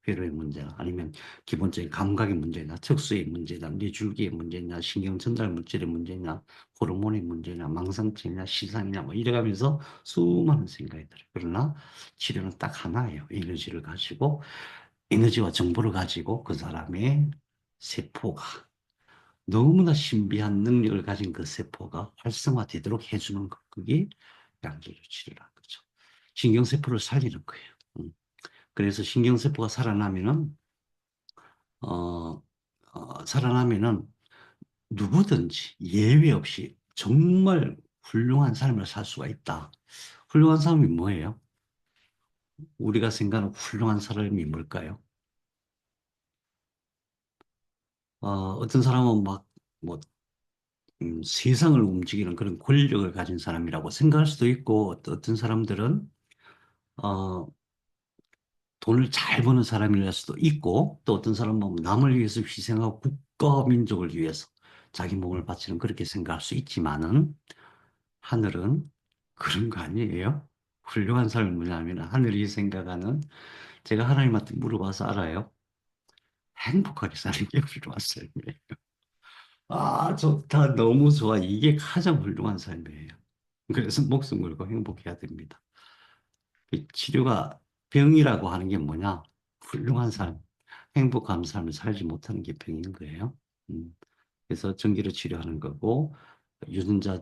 회로의 문제나 아니면 기본적인 감각의 문제나 척수의 문제나 뇌줄기의 문제냐 신경 전달 물질의 문제냐 호르몬의 문제냐 망상증이냐 시상이냐 뭐 이래가면서 수많은 생각이 들어요. 그러나 치료는 딱 하나예요. 에너지를 가지고 에너지와 정보를 가지고 그 사람의 세포가 너무나 신비한 능력을 가진 그 세포가 활성화되도록 해주는 것. 그게 양자료 치료라는 거죠. 신경세포를 살리는 거예요. 그래서 신경세포가 어, 살아나면은 누구든지 예외 없이 정말 훌륭한 삶을 살 수가 있다. 훌륭한 사람이 뭐예요? 우리가 생각하는 훌륭한 사람이 뭘까요? 어떤 사람은 막, 뭐, 세상을 움직이는 그런 권력을 가진 사람이라고 생각할 수도 있고, 어떤 사람들은, 어, 돈을 잘 버는 사람일 수도 있고, 또 어떤 사람은 남을 위해서 희생하고 국가와 민족을 위해서 자기 몸을 바치는 그렇게 생각할 수 있지만은, 하늘은 그런 거 아니에요? 훌륭한 사람이 뭐냐면, 하늘이 생각하는, 제가 하나님한테 물어봐서 알아요. 행복하게 사는 게 훌륭한 삶이에요. 좋다. 너무 좋아. 이게 가장 훌륭한 삶이에요. 그래서 목숨 걸고 행복해야 됩니다. 이 치료가 병이라고 하는 게 뭐냐? 훌륭한 삶. 행복한 삶을 살지 못하는 게 병인 거예요. 음. 그래서 전기로 치료하는 거고 유전자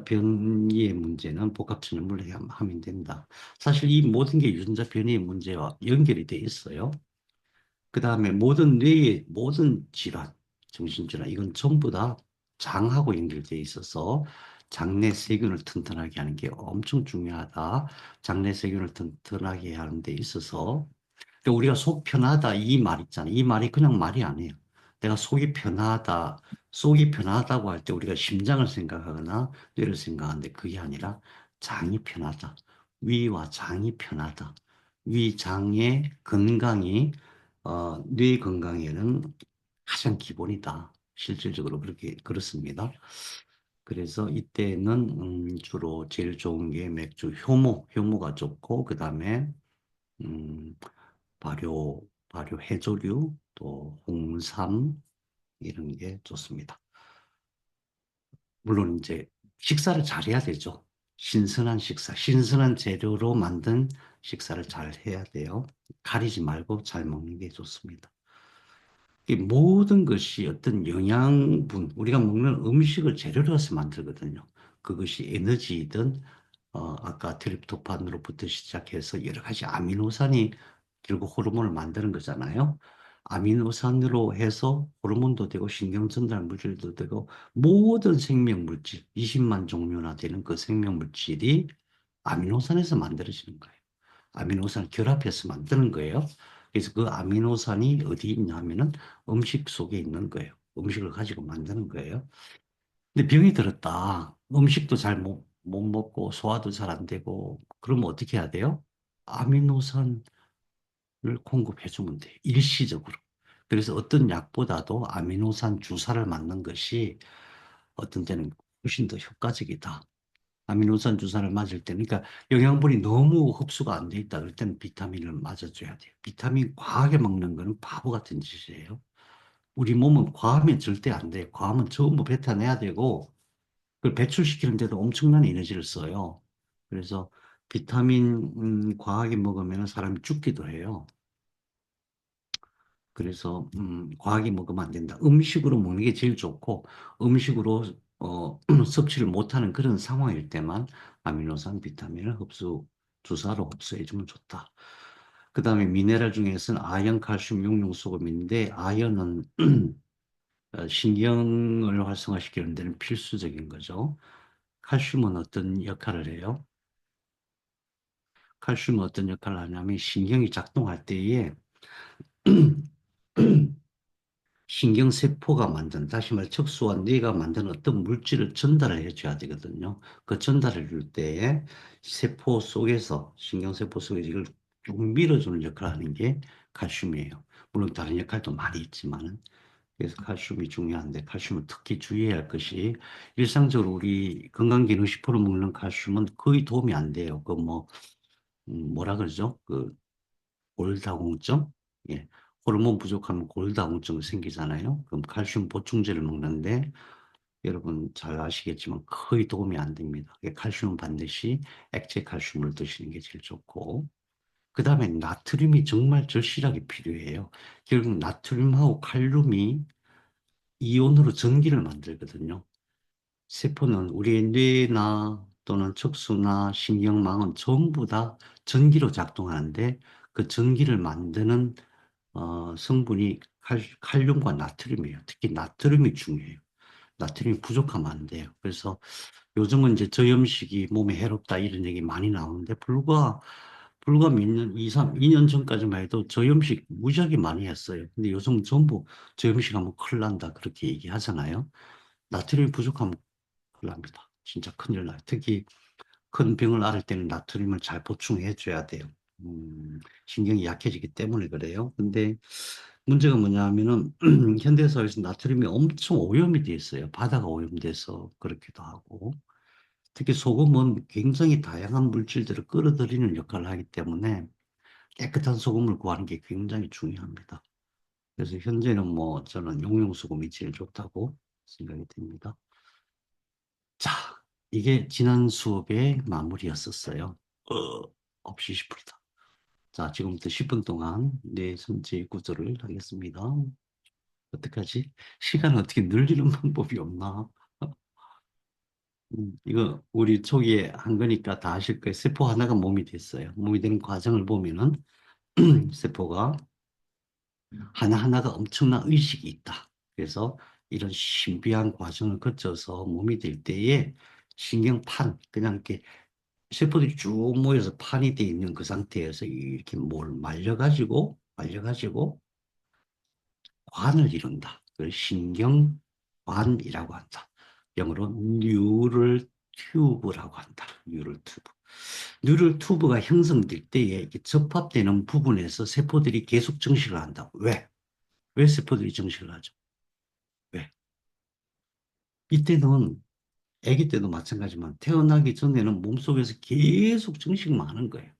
변이의 문제는 복합 전염을 하면 된다. 사실 이 모든 게 유전자 변이의 문제와 연결이 돼 있어요. 그 다음에 모든 뇌의 모든 질환, 정신질환, 이건 전부 다 장하고 연결돼 있어서 장내 세균을 튼튼하게 하는 게 엄청 중요하다. 장내 세균을 튼튼하게 하는 데 있어서 그러니까 우리가 속 편하다 이 말 있잖아요. 이 말이 그냥 말이 아니에요. 내가 속이 편하다고 할 때 우리가 심장을 생각하거나 뇌를 생각하는데 그게 아니라 장이 편하다. 위와 장이 편하다. 위, 장의 건강이 뇌 건강에는 가장 기본이다. 실질적으로 그렇게 그렇습니다. 그래서 이때는 주로 제일 좋은 게 맥주 효모가 좋고 그다음에 음, 발효 해조류 또 홍삼 이런 게 좋습니다. 물론 이제 식사를 잘 해야 되죠. 신선한 재료로 만든 식사를 잘 해야 돼요. 가리지 말고 잘 먹는 게 좋습니다. 이 모든 것이 어떤 영양분, 우리가 먹는 음식을 재료로 해서 만들거든요. 그것이 에너지이든, 아까 트립토판으로부터 시작해서 여러 가지 아미노산이 결국 호르몬을 만드는 거잖아요. 아미노산으로 해서 호르몬도 되고 신경 전달 물질도 되고 모든 생명 물질, 20만 종류나 되는 그 생명 물질이 아미노산에서 만들어지는 거예요. 아미노산을 결합해서 만드는 거예요. 그래서 그 아미노산이 어디 있냐 하면은 음식 속에 있는 거예요. 음식을 가지고 만드는 거예요. 근데 병이 들었다. 음식도 잘 못 먹고 소화도 잘 안 되고 그러면 어떻게 해야 돼요? 아미노산을 공급해 주면 돼요. 일시적으로. 그래서 어떤 약보다도 아미노산 주사를 맞는 것이 어떤 때는 훨씬 더 효과적이다. 아미노산 주사를 맞을 때는, 그러니까 영양분이 너무 흡수가 안 돼 있다 그럴 때는 비타민을 맞아줘야 돼요. 비타민 과하게 먹는 거는 바보 같은 짓이에요. 우리 몸은 과하면 절대 안 돼요. 과하면 전부 뱉어내야 되고, 그걸 배출시키는데도 엄청난 에너지를 써요. 그래서 비타민 과하게 먹으면 사람이 죽기도 해요. 그래서 과하게 먹으면 안 된다. 음식으로 먹는 게 제일 좋고 음식으로 섭취를 못하는 그런 상황일 때만 아미노산, 비타민을 주사로 흡수해 주면 좋다. 그다음에 미네랄 중에서는 아연, 칼슘, 용융소금인데 아연은 신경을 활성화시키는 데는 필수적인 거죠. 칼슘은 어떤 역할을 해요? 칼슘은 어떤 역할을 하냐면 신경이 작동할 때에 신경세포가 다시 말해 척수와 뇌가 만드는 어떤 물질을 전달을 해줘야 되거든요. 그 전달을 줄 때에 신경세포 속에서 이걸 쭉 밀어주는 역할을 하는 게 칼슘이에요. 물론 다른 역할도 많이 있지만은. 그래서 칼슘이 중요한데 칼슘은 특히 주의해야 할 것이 일상적으로 우리 건강기능식품으로 먹는 칼슘은 거의 도움이 안 돼요. 뭐라 그러죠? 골다공증? 예. 호르몬 부족하면 골다공증 생기잖아요. 그럼 칼슘 보충제를 먹는데 여러분 잘 아시겠지만 거의 도움이 안 됩니다. 칼슘은 반드시 액체 칼슘을 드시는 게 제일 좋고 그 다음에 나트륨이 정말 절실하게 필요해요. 결국 나트륨하고 칼륨이 이온으로 전기를 만들거든요. 세포는 우리의 뇌나 또는 척수나 신경망은 전부 다 전기로 작동하는데 그 전기를 만드는 성분이 칼륨과 나트륨이에요. 특히 나트륨이 중요해요. 나트륨이 부족하면 안 돼요. 그래서 요즘은 이제 저염식이 몸에 해롭다 이런 얘기 많이 나오는데 불과 몇 년, 2년 전까지만 해도 저염식 무지하게 많이 했어요. 근데 요즘 전부 저염식 하면 큰일 난다 그렇게 얘기하잖아요. 나트륨이 부족하면 큰일 납니다. 진짜 큰일 나요. 특히 큰 병을 앓을 때는 나트륨을 잘 보충해 줘야 돼요. 신경이 약해지기 때문에 그래요. 근데 문제가 뭐냐 하면은 현대사회에서 나트륨이 엄청 오염이 돼 있어요. 바다가 오염돼서 그렇기도 하고. 특히 소금은 굉장히 다양한 물질들을 끌어들이는 역할을 하기 때문에 깨끗한 소금을 구하는 게 굉장히 중요합니다. 그래서 현재는 뭐 저는 용융소금이 제일 좋다고 생각이 됩니다. 자, 이게 지난 수업의 마무리였었어요. 없이 싶다. 자, 지금부터 10분 동안 뇌 전체 구조를 하겠습니다. 어떡하지? 시간 어떻게 늘리는 방법이 없나? 이거 우리 초기에 한 거니까 다 아실 거예요. 세포 하나가 몸이 됐어요. 몸이 되는 과정을 보면은 세포가 하나하나가 엄청난 의식이 있다. 그래서 이런 신비한 과정을 거쳐서 몸이 될 때에 신경판, 그냥 이렇게 세포들이 쭉 모여서 판이 돼 있는 그 상태에서 이렇게 뭘 말려가지고 관을 이룬다. 그걸 신경관이라고 한다. 영어로 뉴럴 튜브라고 한다. 뉴럴 튜브. 뉴럴 튜브가 형성될 때에 이렇게 접합되는 부분에서 세포들이 계속 증식을 한다. 왜? 왜 세포들이 증식을 하죠? 왜? 이때는 아기 때도 마찬가지지만 태어나기 전에는 몸속에서 계속 증식만 하는 거예요.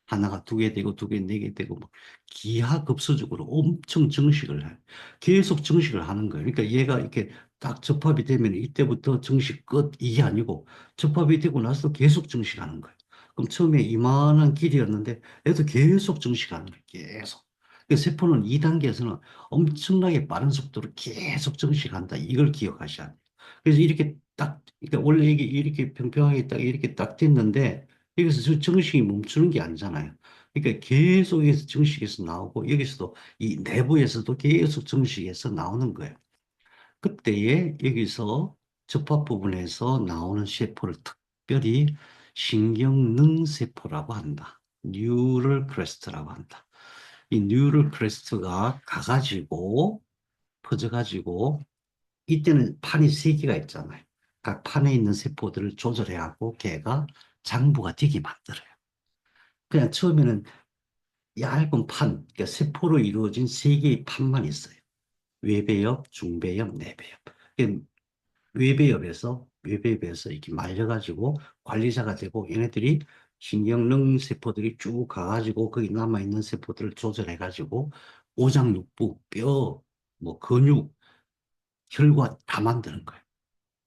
하나가 두 개 되고 두 개, 네 개 되고 막 기하급수적으로 엄청 증식을 해. 계속 증식을 하는 거예요. 그러니까 얘가 이렇게 딱 접합이 되면 이때부터 증식 끝 이게 아니고 접합이 되고 나서 계속 증식하는 거예요. 그럼 처음에 이만한 길이었는데 애도 계속 증식하는 거예요. 계속. 그 세포는 2단계에서는 엄청나게 빠른 속도로 계속 증식한다. 이걸 기억하셔야 돼요. 그래서 이렇게 딱, 그러니까 원래 이게 이렇게 평평하게 딱 이렇게 딱 됐는데 여기서 저 정식이 멈추는 게 아니잖아요. 그러니까 계속 여기서 정식에서 나오고 여기서도 이 내부에서도 계속 정식에서 나오는 거예요. 그때에 여기서 접합 부분에서 나오는 세포를 특별히 신경능세포라고 한다. 뉴럴 크레스트라고 한다. 이 뉴럴 크레스트가 가가지고 퍼져가지고 이때는 판이 세 개가 있잖아요. 각 판에 있는 세포들을 조절해하고 걔가 장부가 되게 만들어요. 그냥 처음에는 얇은 판, 그러니까 세포로 이루어진 세 개의 판만 있어요. 외배엽, 중배엽, 내배엽. 외배엽에서 이렇게 말려가지고 관리자가 되고 얘네들이 신경능 세포들이 쭉 가가지고 거기 남아있는 세포들을 조절해가지고 오장육부, 뼈, 뭐 근육, 혈관 다 만드는 거예요.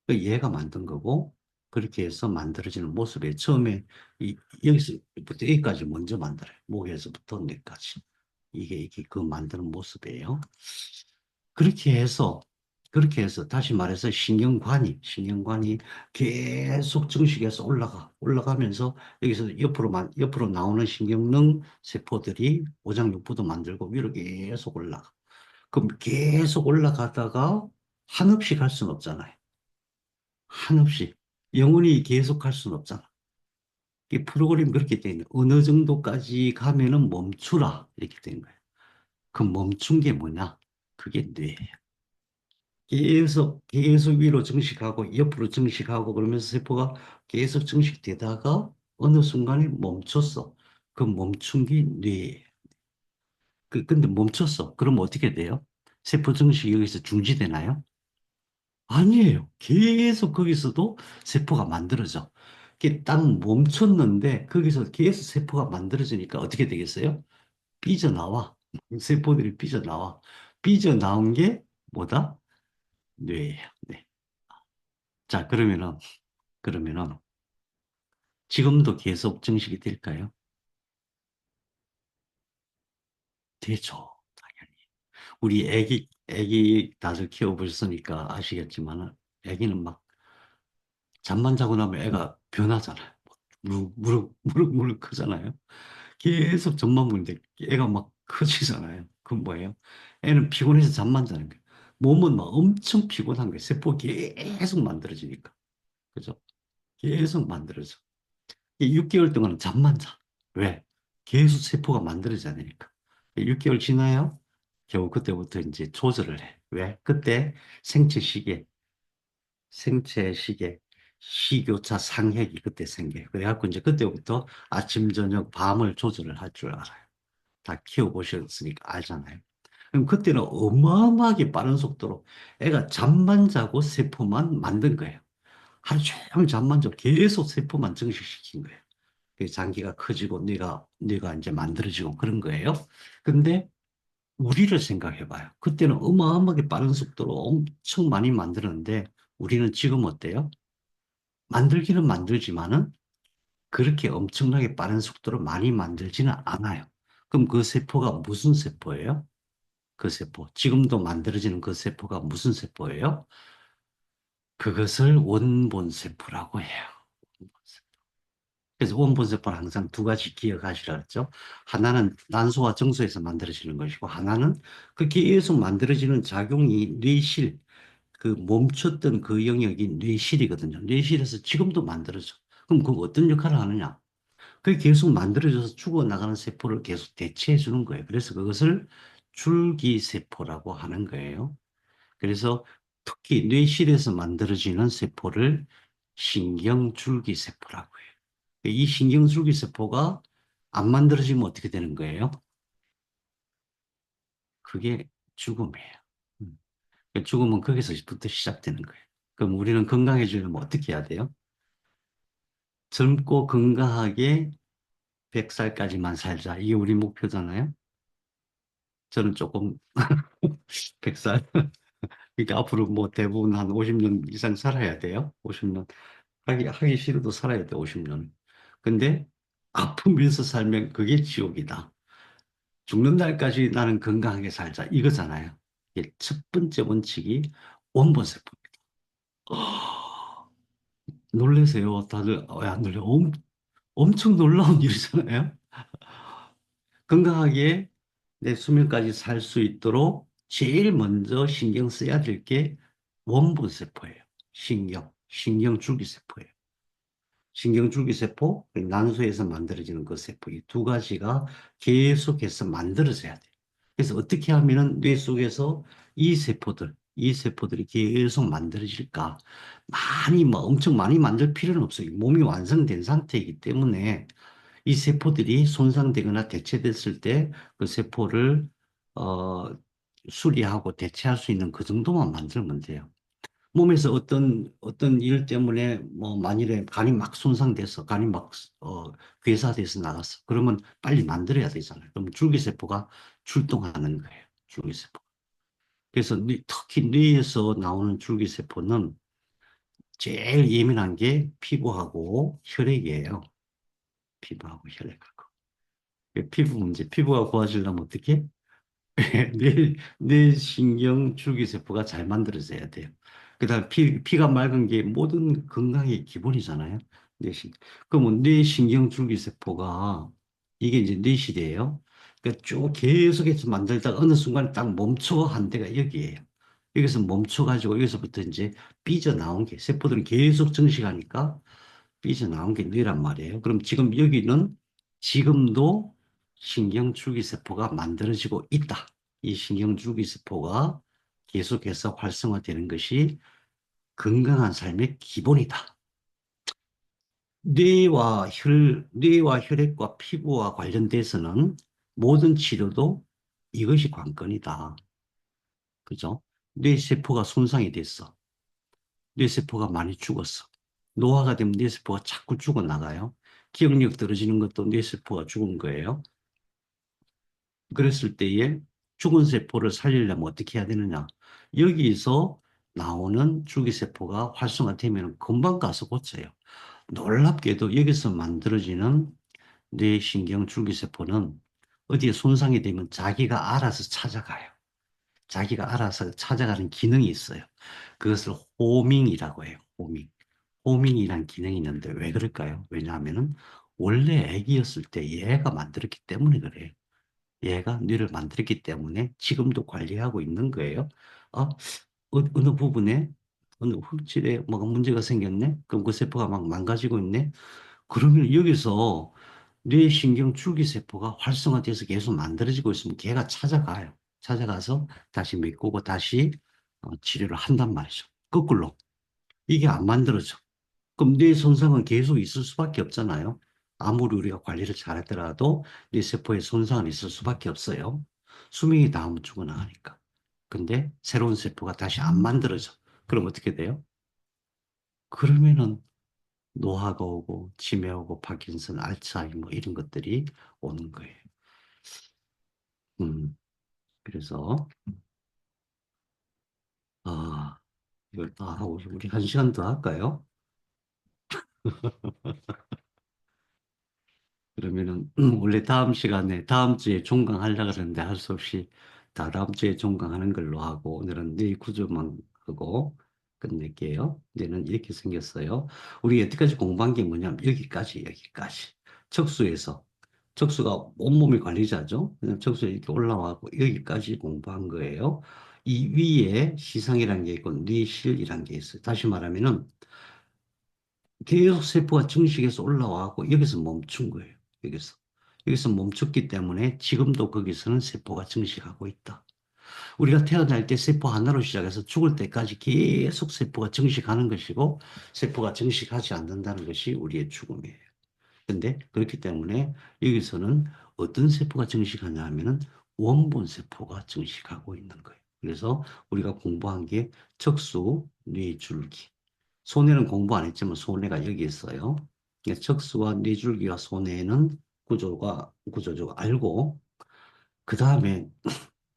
그 얘가 만든 거고 그렇게 해서 만들어지는 모습에 처음에 여기서부터 여기까지 먼저 만들어요. 목에서부터 뇌까지. 이게 그 만드는 모습이에요. 그렇게 해서 그렇게 해서 다시 말해서 신경관이 계속 증식해서 올라가면서 여기서 옆으로 나오는 신경능 세포들이 오장육부도 만들고 위로 계속 올라가. 그럼 계속 올라가다가 한없이 갈 수는 없잖아요. 한없이 영원히 계속할 수는 없잖아. 이 프로그램이 그렇게 돼 있는 어느 정도까지 가면은 멈추라 이렇게 된 거예요. 그 멈춘 게 뭐냐? 그게 뇌예요. 계속 위로 증식하고 옆으로 증식하고 그러면서 세포가 계속 증식되다가 어느 순간에 멈췄어. 그 멈춘 게 뇌예요. 근데 멈췄어. 그럼 어떻게 돼요? 세포 증식이 여기서 중지되나요? 아니에요. 계속 거기서도 세포가 만들어져. 이게 딱 멈췄는데 거기서 계속 세포가 만들어지니까 어떻게 되겠어요? 삐져나와. 세포들이 삐져나와. 삐져나온 게 뭐다? 뇌예요. 네. 자, 그러면은 지금도 계속 증식이 될까요? 되죠. 당연히. 우리 애기 다들 키워보셨으니까 아시겠지만 애기는 막 잠만 자고 나면 애가 변하잖아요. 무릎 크잖아요. 계속 잠만 보는데 애가 막 커지잖아요. 그건 뭐예요? 애는 피곤해서 잠만 자는 거예요. 몸은 막 엄청 피곤한 거예요. 세포 계속 만들어지니까. 그죠? 계속 만들어져. 6개월 동안은 잠만 자. 왜? 계속 세포가 만들어져야 되니까. 6개월 지나요? 겨우 그때부터 이제 조절을 해. 왜? 그때 생체 시계, 생체 시계, 시교차 상핵이 그때 생겨요. 그래갖고 이제 그때부터 아침, 저녁, 밤을 조절을 할 줄 알아요. 다 키워보셨으니까 알잖아요. 그럼 그때는 어마어마하게 빠른 속도로 애가 잠만 자고 세포만 만든 거예요. 하루 종일 잠만 자고 계속 세포만 증식시킨 거예요. 그 장기가 커지고 뇌가 이제 만들어지고 그런 거예요. 근데 우리를 생각해 봐요. 그때는 어마어마하게 빠른 속도로 엄청 많이 만드는데 우리는 지금 어때요? 만들기는 만들지만은 그렇게 엄청나게 빠른 속도로 많이 만들지는 않아요. 그럼 그 세포가 무슨 세포예요? 그 세포. 지금도 만들어지는 그 세포가 무슨 세포예요? 그것을 원본 세포라고 해요. 그래서 원본 세포는 항상 두 가지 기억하시라 그랬죠. 하나는 난소와 정소에서 만들어지는 것이고, 하나는 그 계속 만들어지는 작용이 뇌실, 그 멈췄던 그 영역이 뇌실이거든요. 뇌실에서 지금도 만들어져. 그럼 그 어떤 역할을 하느냐? 그게 계속 만들어져서 죽어나가는 세포를 계속 대체해 주는 거예요. 그래서 그것을 줄기세포라고 하는 거예요. 그래서 특히 뇌실에서 만들어지는 세포를 신경줄기세포라고 해요. 이 신경줄기세포가 안 만들어지면 어떻게 되는 거예요? 그게 죽음이에요. 음. 죽음은 거기서부터 시작되는 거예요. 그럼 우리는 건강해지려면 어떻게 해야 돼요? 젊고 건강하게 100살까지만 살자. 이게 우리 목표잖아요. 저는 조금 100살. 그러니까 앞으로 뭐 대부분 한 50년 이상 살아야 돼요. 50년. 하기 싫어도 살아야 돼, 50년. 근데 아프면서 살면 그게 지옥이다. 죽는 날까지 나는 건강하게 살자. 이거잖아요. 이게 첫 번째 원칙이 원본세포입니다. 놀라세요. 다들, 안 놀래. 엄청 놀라운 일이잖아요. 건강하게 내 수명까지 살 수 있도록 제일 먼저 신경 써야 될 게 원본세포예요. 신경줄기세포예요. 신경줄기세포, 난소에서 만들어지는 그 세포, 이 두 가지가 계속해서 만들어져야 돼요. 그래서 어떻게 하면은 뇌 속에서 이 세포들이 계속 만들어질까? 많이, 뭐 엄청 많이 만들 필요는 없어요. 몸이 완성된 상태이기 때문에 이 세포들이 손상되거나 대체됐을 때 그 세포를, 어, 수리하고 대체할 수 있는 그 정도만 만들면 돼요. 몸에서 어떤 일 때문에 뭐 만일에 간이 막 손상돼서 간이 막 괴사돼서 나갔어. 그러면 빨리 만들어야 되잖아요. 그럼 줄기세포가 출동하는 거예요. 줄기세포. 그래서 특히 뇌에서 나오는 줄기세포는 제일 예민한 게 피부하고 혈액이에요. 피부하고 혈액하고. 피부 문제, 피부가 고와지려면 어떻게? 뇌신경 줄기세포가 잘 만들어져야 돼요. 그다음 피가 맑은 게 모든 건강의 기본이잖아요. 뇌신. 그러면 뇌신경 줄기세포가 이게 이제 뇌실이에요. 그러니까 쭉 계속해서 만들다가 어느 순간 딱 멈춰 한 데가 여기에요. 여기서 멈춰가지고 여기서부터 이제 삐져나온 게 세포들은 계속 증식하니까 삐져나온 게 뇌란 말이에요. 그럼 지금 여기는 지금도 신경줄기세포가 만들어지고 있다. 이 신경줄기세포가 계속해서 활성화되는 것이 건강한 삶의 기본이다. 뇌와 혈액과 피부와 관련돼서는 모든 치료도 이것이 관건이다. 그죠? 뇌세포가 손상이 됐어. 뇌세포가 많이 죽었어. 노화가 되면 뇌세포가 자꾸 죽어나가요. 기억력 떨어지는 것도 뇌세포가 죽은 거예요. 그랬을 때에 죽은 세포를 살리려면 어떻게 해야 되느냐? 여기서 나오는 줄기세포가 활성화되면 금방 가서 고쳐요. 놀랍게도 여기서 만들어지는 뇌신경 줄기세포는 어디에 손상이 되면 자기가 알아서 찾아가요. 자기가 알아서 찾아가는 기능이 있어요. 그것을 호밍이라고 해요. 호밍이란 기능이 있는데 왜 그럴까요? 왜냐하면은 원래 아기였을 때 얘가 만들었기 때문에 그래요. 얘가 뇌를 만들었기 때문에 지금도 관리하고 있는 거예요. 어, 어느 부분에 어느 흡질에 뭐가 문제가 생겼네? 그럼 그 세포가 막 망가지고 있네? 그러면 여기서 뇌신경 줄기세포가 활성화돼서 계속 만들어지고 있으면 걔가 찾아가요. 찾아가서 다시 메꾸고 다시 치료를 한단 말이죠. 거꾸로. 이게 안 만들어져. 그럼 뇌 손상은 계속 있을 수밖에 없잖아요. 아무리 우리가 관리를 잘하더라도 뇌 세포에 손상은 있을 수밖에 없어요. 수명이 닿으면 죽어나가니까. 근데 새로운 세포가 다시 안 만들어져. 그럼 어떻게 돼요? 그러면은 노화가 오고 치매 오고 파킨슨, 알츠하이머 이런 것들이 오는 거예요. 음, 그래서 이걸 다 하고 우리 한 시간 더 할까요? 그러면은 원래 다음 시간에 다음 주에 종강하려고 그러는데 할 수 없이 다 다음 주에 종강하는 걸로 하고 오늘은 뇌 구조만 하고 끝낼게요. 뇌는 이렇게 생겼어요. 우리 여태까지 공부한 게 뭐냐면 여기까지. 척수에서 척수가 온몸의 관리자죠. 그냥 척수에 이렇게 올라와고 여기까지 공부한 거예요. 이 위에 시상이라는 게 있고 뇌실이라는 게 있어요. 다시 말하면은 계속 세포가 증식해서 올라와고 여기서 멈춘 거예요. 여기서. 여기서 멈췄기 때문에 지금도 거기서는 세포가 증식하고 있다. 우리가 태어날 때 세포 하나로 시작해서 죽을 때까지 계속 세포가 증식하는 것이고 세포가 증식하지 않는다는 것이 우리의 죽음이에요. 근데 그렇기 때문에 여기서는 어떤 세포가 증식하냐 하면은 원본 세포가 증식하고 있는 거예요. 그래서 우리가 공부한 게 척수, 뇌줄기, 손해는 공부 안 했지만 손해가 여기 있어요. 그러니까 척수와 뇌줄기와 손해는 구조적으로 알고 그 다음에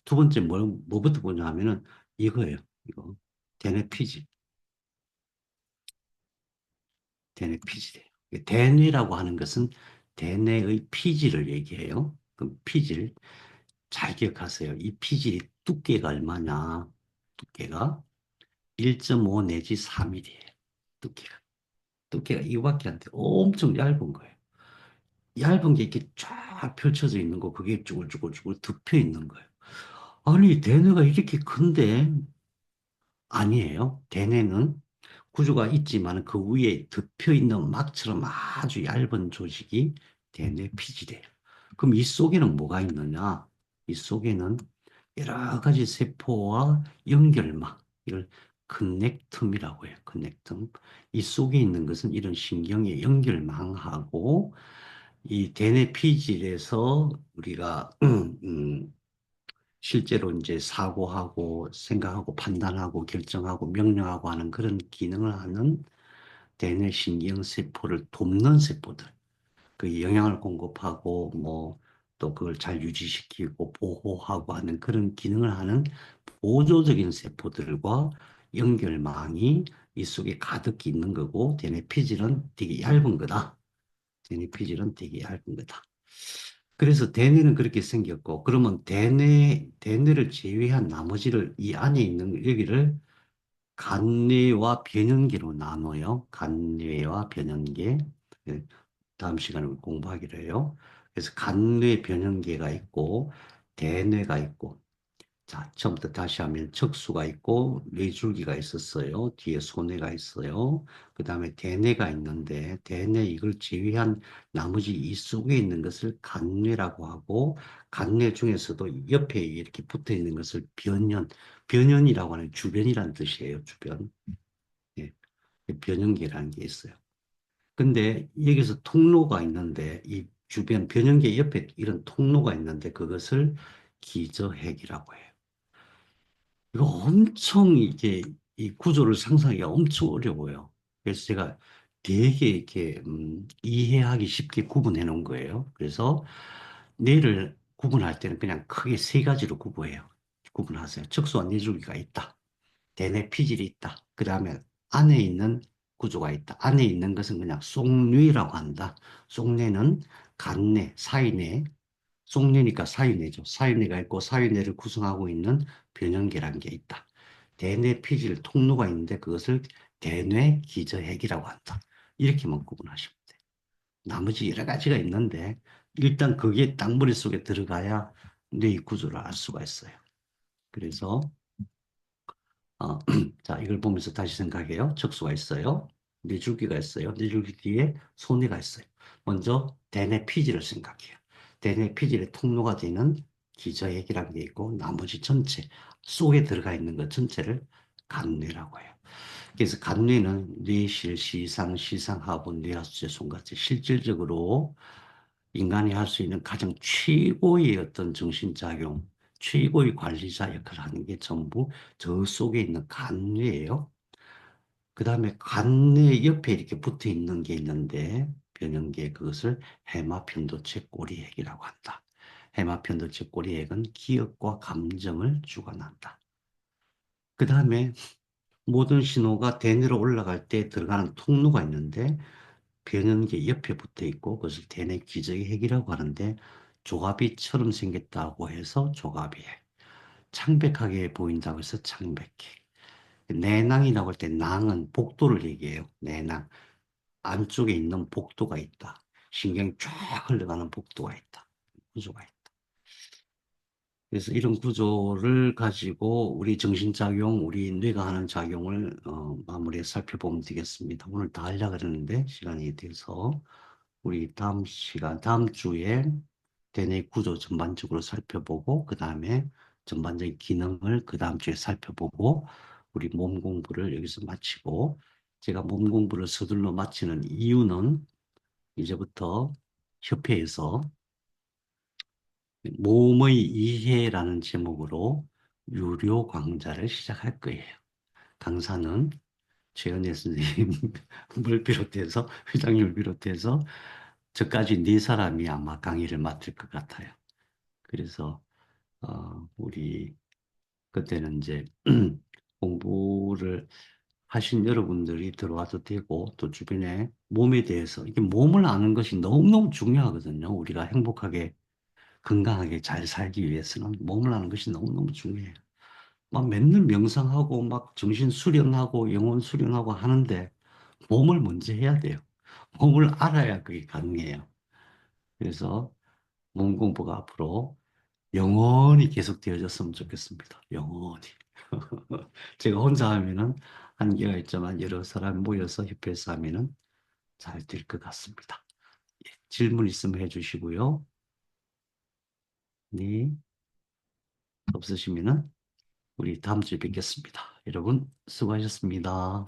두 번째 뭐부터 보냐 하면은 이거예요. 이거 대뇌 피질, 대뇌 피질이에요. 대뇌라고 하는 것은 대뇌의 피질을 얘기해요. 그 피질 잘 기억하세요. 이 피질이 두께가 얼마냐? 두께가 1.5 내지 4mm예요. 두께가. 두께가 이거밖에 안 돼. 엄청 얇은 거예요. 얇은 게 이렇게 쫙 펼쳐져 있는 거, 그게 쭈글쭈글쭈글 덮여 있는 거예요. 아니, 대뇌가 이렇게 큰데, 아니에요. 대뇌는 구조가 있지만 그 위에 덮여 있는 막처럼 아주 얇은 조직이 대뇌 피질이에요. 그럼 이 속에는 뭐가 있느냐? 이 속에는 여러 가지 세포와 연결막, 이걸 커넥텀이라고 해요. 커넥텀. 이 속에 있는 것은 이런 신경의 연결망하고 이 대뇌 피질에서 우리가 실제로 이제 사고하고 생각하고 판단하고 결정하고 명령하고 하는 그런 기능을 하는 대뇌 신경 세포를 돕는 세포들, 그 영양을 공급하고 뭐 또 그걸 잘 유지시키고 보호하고 하는 그런 기능을 하는 보조적인 세포들과 연결망이 이 속에 가득 있는 거고 대뇌 피질은 되게 얇은 거다. 대뇌 피질은 되게 얇은 거다. 그래서 대뇌는 그렇게 생겼고, 그러면 대뇌를 제외한 나머지를 이 안에 있는 여기를 간뇌와 변연계로 나눠요. 간뇌와 변연계. 네, 다음 시간에 공부하기로 해요. 그래서 간뇌 변연계가 있고, 대뇌가 있고, 자, 처음부터 다시 하면 척수가 있고 뇌줄기가 있었어요. 뒤에 소뇌가 있어요. 그 다음에 대뇌가 있는데 대뇌 이걸 제외한 나머지 이 속에 있는 것을 간뇌라고 하고 간뇌 중에서도 옆에 이렇게 붙어 있는 것을 변연이라고 하는 주변이라는 뜻이에요. 주변. 예, 변연계라는 게 있어요. 근데 여기서 통로가 있는데 이 주변 변연계 옆에 이런 통로가 있는데 그것을 기저핵이라고 해요. 이거 엄청 이게 이 구조를 상상하기가 엄청 어려워요. 그래서 제가 되게 이렇게 이해하기 쉽게 구분해 놓은 거예요. 그래서 뇌를 구분할 때는 그냥 크게 세 가지로 구분하세요. 척수와 뇌줄기가 있다. 대뇌 피질이 있다. 그 다음에 안에 있는 구조가 있다. 안에 있는 것은 그냥 속뇌라고 한다. 속뇌는 간뇌, 사이뇌, 속내니까 사유내죠. 사유내가 있고 사유내를 구성하고 있는 변형계라는 게 있다. 대뇌 피질 통로가 있는데 그것을 대뇌 기저핵이라고 한다. 이렇게만 구분하시면 돼요. 나머지 여러 가지가 있는데 일단 그게 딱 머릿속에 들어가야 뇌 구조를 알 수가 있어요. 그래서 어, 자, 이걸 보면서 다시 생각해요. 척수가 있어요. 뇌줄기가 있어요. 뇌줄기 뒤에 소뇌가 있어요. 먼저 대뇌 피질을 생각해요. 대뇌 피질의 통로가 되는 기저핵이라는 게 있고 나머지 전체 속에 들어가 있는 것 전체를 간뇌라고 해요. 그래서 간뇌는 뇌실, 시상, 시상하부, 뇌하수체, 손같이 실질적으로 인간이 할 수 있는 가장 최고의 어떤 정신작용, 최고의 관리자 역할을 하는 게 전부 저 속에 있는 간뇌예요. 그 다음에 간뇌 옆에 이렇게 붙어 있는 게 있는데 변형계 그것을 해마편도체 꼬리핵이라고 한다. 해마편도체 꼬리핵은 기억과 감정을 주관한다. 그 다음에 모든 신호가 대뇌로 올라갈 때 들어가는 통로가 있는데 변연계 옆에 붙어 있고 그것을 대뇌 기저귀 핵이라고 하는데 조가비처럼 생겼다고 해서 조가비핵. 창백하게 보인다고 해서 창백핵. 내낭이라고 할 때 낭은 복도를 얘기해요. 내낭. 안쪽에 있는 복도가 있다. 신경이 쫙 흘러가는 복도가 있다. 구조가 있다. 그래서 이런 구조를 가지고 우리 정신작용, 우리 뇌가 하는 작용을 마무리해 살펴보면 되겠습니다. 오늘 다 하려고 그러는데 시간이 돼서 우리 다음 시간, 다음 주에 대뇌 구조 전반적으로 살펴보고 그 다음에 전반적인 기능을 그 다음 주에 살펴보고 우리 몸 공부를 여기서 마치고 제가 몸 공부를 서둘러 마치는 이유는 이제부터 협회에서 몸의 이해라는 제목으로 유료 강좌를 시작할 거예요. 강사는 최은혜 선생님을 비롯해서 회장님을 비롯해서 저까지 네 사람이 아마 강의를 맡을 것 같아요. 그래서 우리 그때는 이제 공부를 하신 여러분들이 들어와도 되고 또 주변에 몸에 대해서 이게 몸을 아는 것이 너무너무 중요하거든요. 우리가 행복하게 건강하게 잘 살기 위해서는 몸을 아는 것이 너무너무 중요해요. 막 맨날 명상하고 막 정신 수련하고 영혼 수련하고 하는데 몸을 먼저 해야 돼요. 몸을 알아야 그게 가능해요. 그래서 몸 공부가 앞으로 영원히 계속되어졌으면 좋겠습니다. 영원히. 제가 혼자 하면은 한계가 있지만 여러 사람 모여서 협회에서 하면은 잘 될 것 같습니다. 예, 질문 있으면 해주시고요. 네, 없으시면은 우리 다음 주에 뵙겠습니다. 여러분, 수고하셨습니다.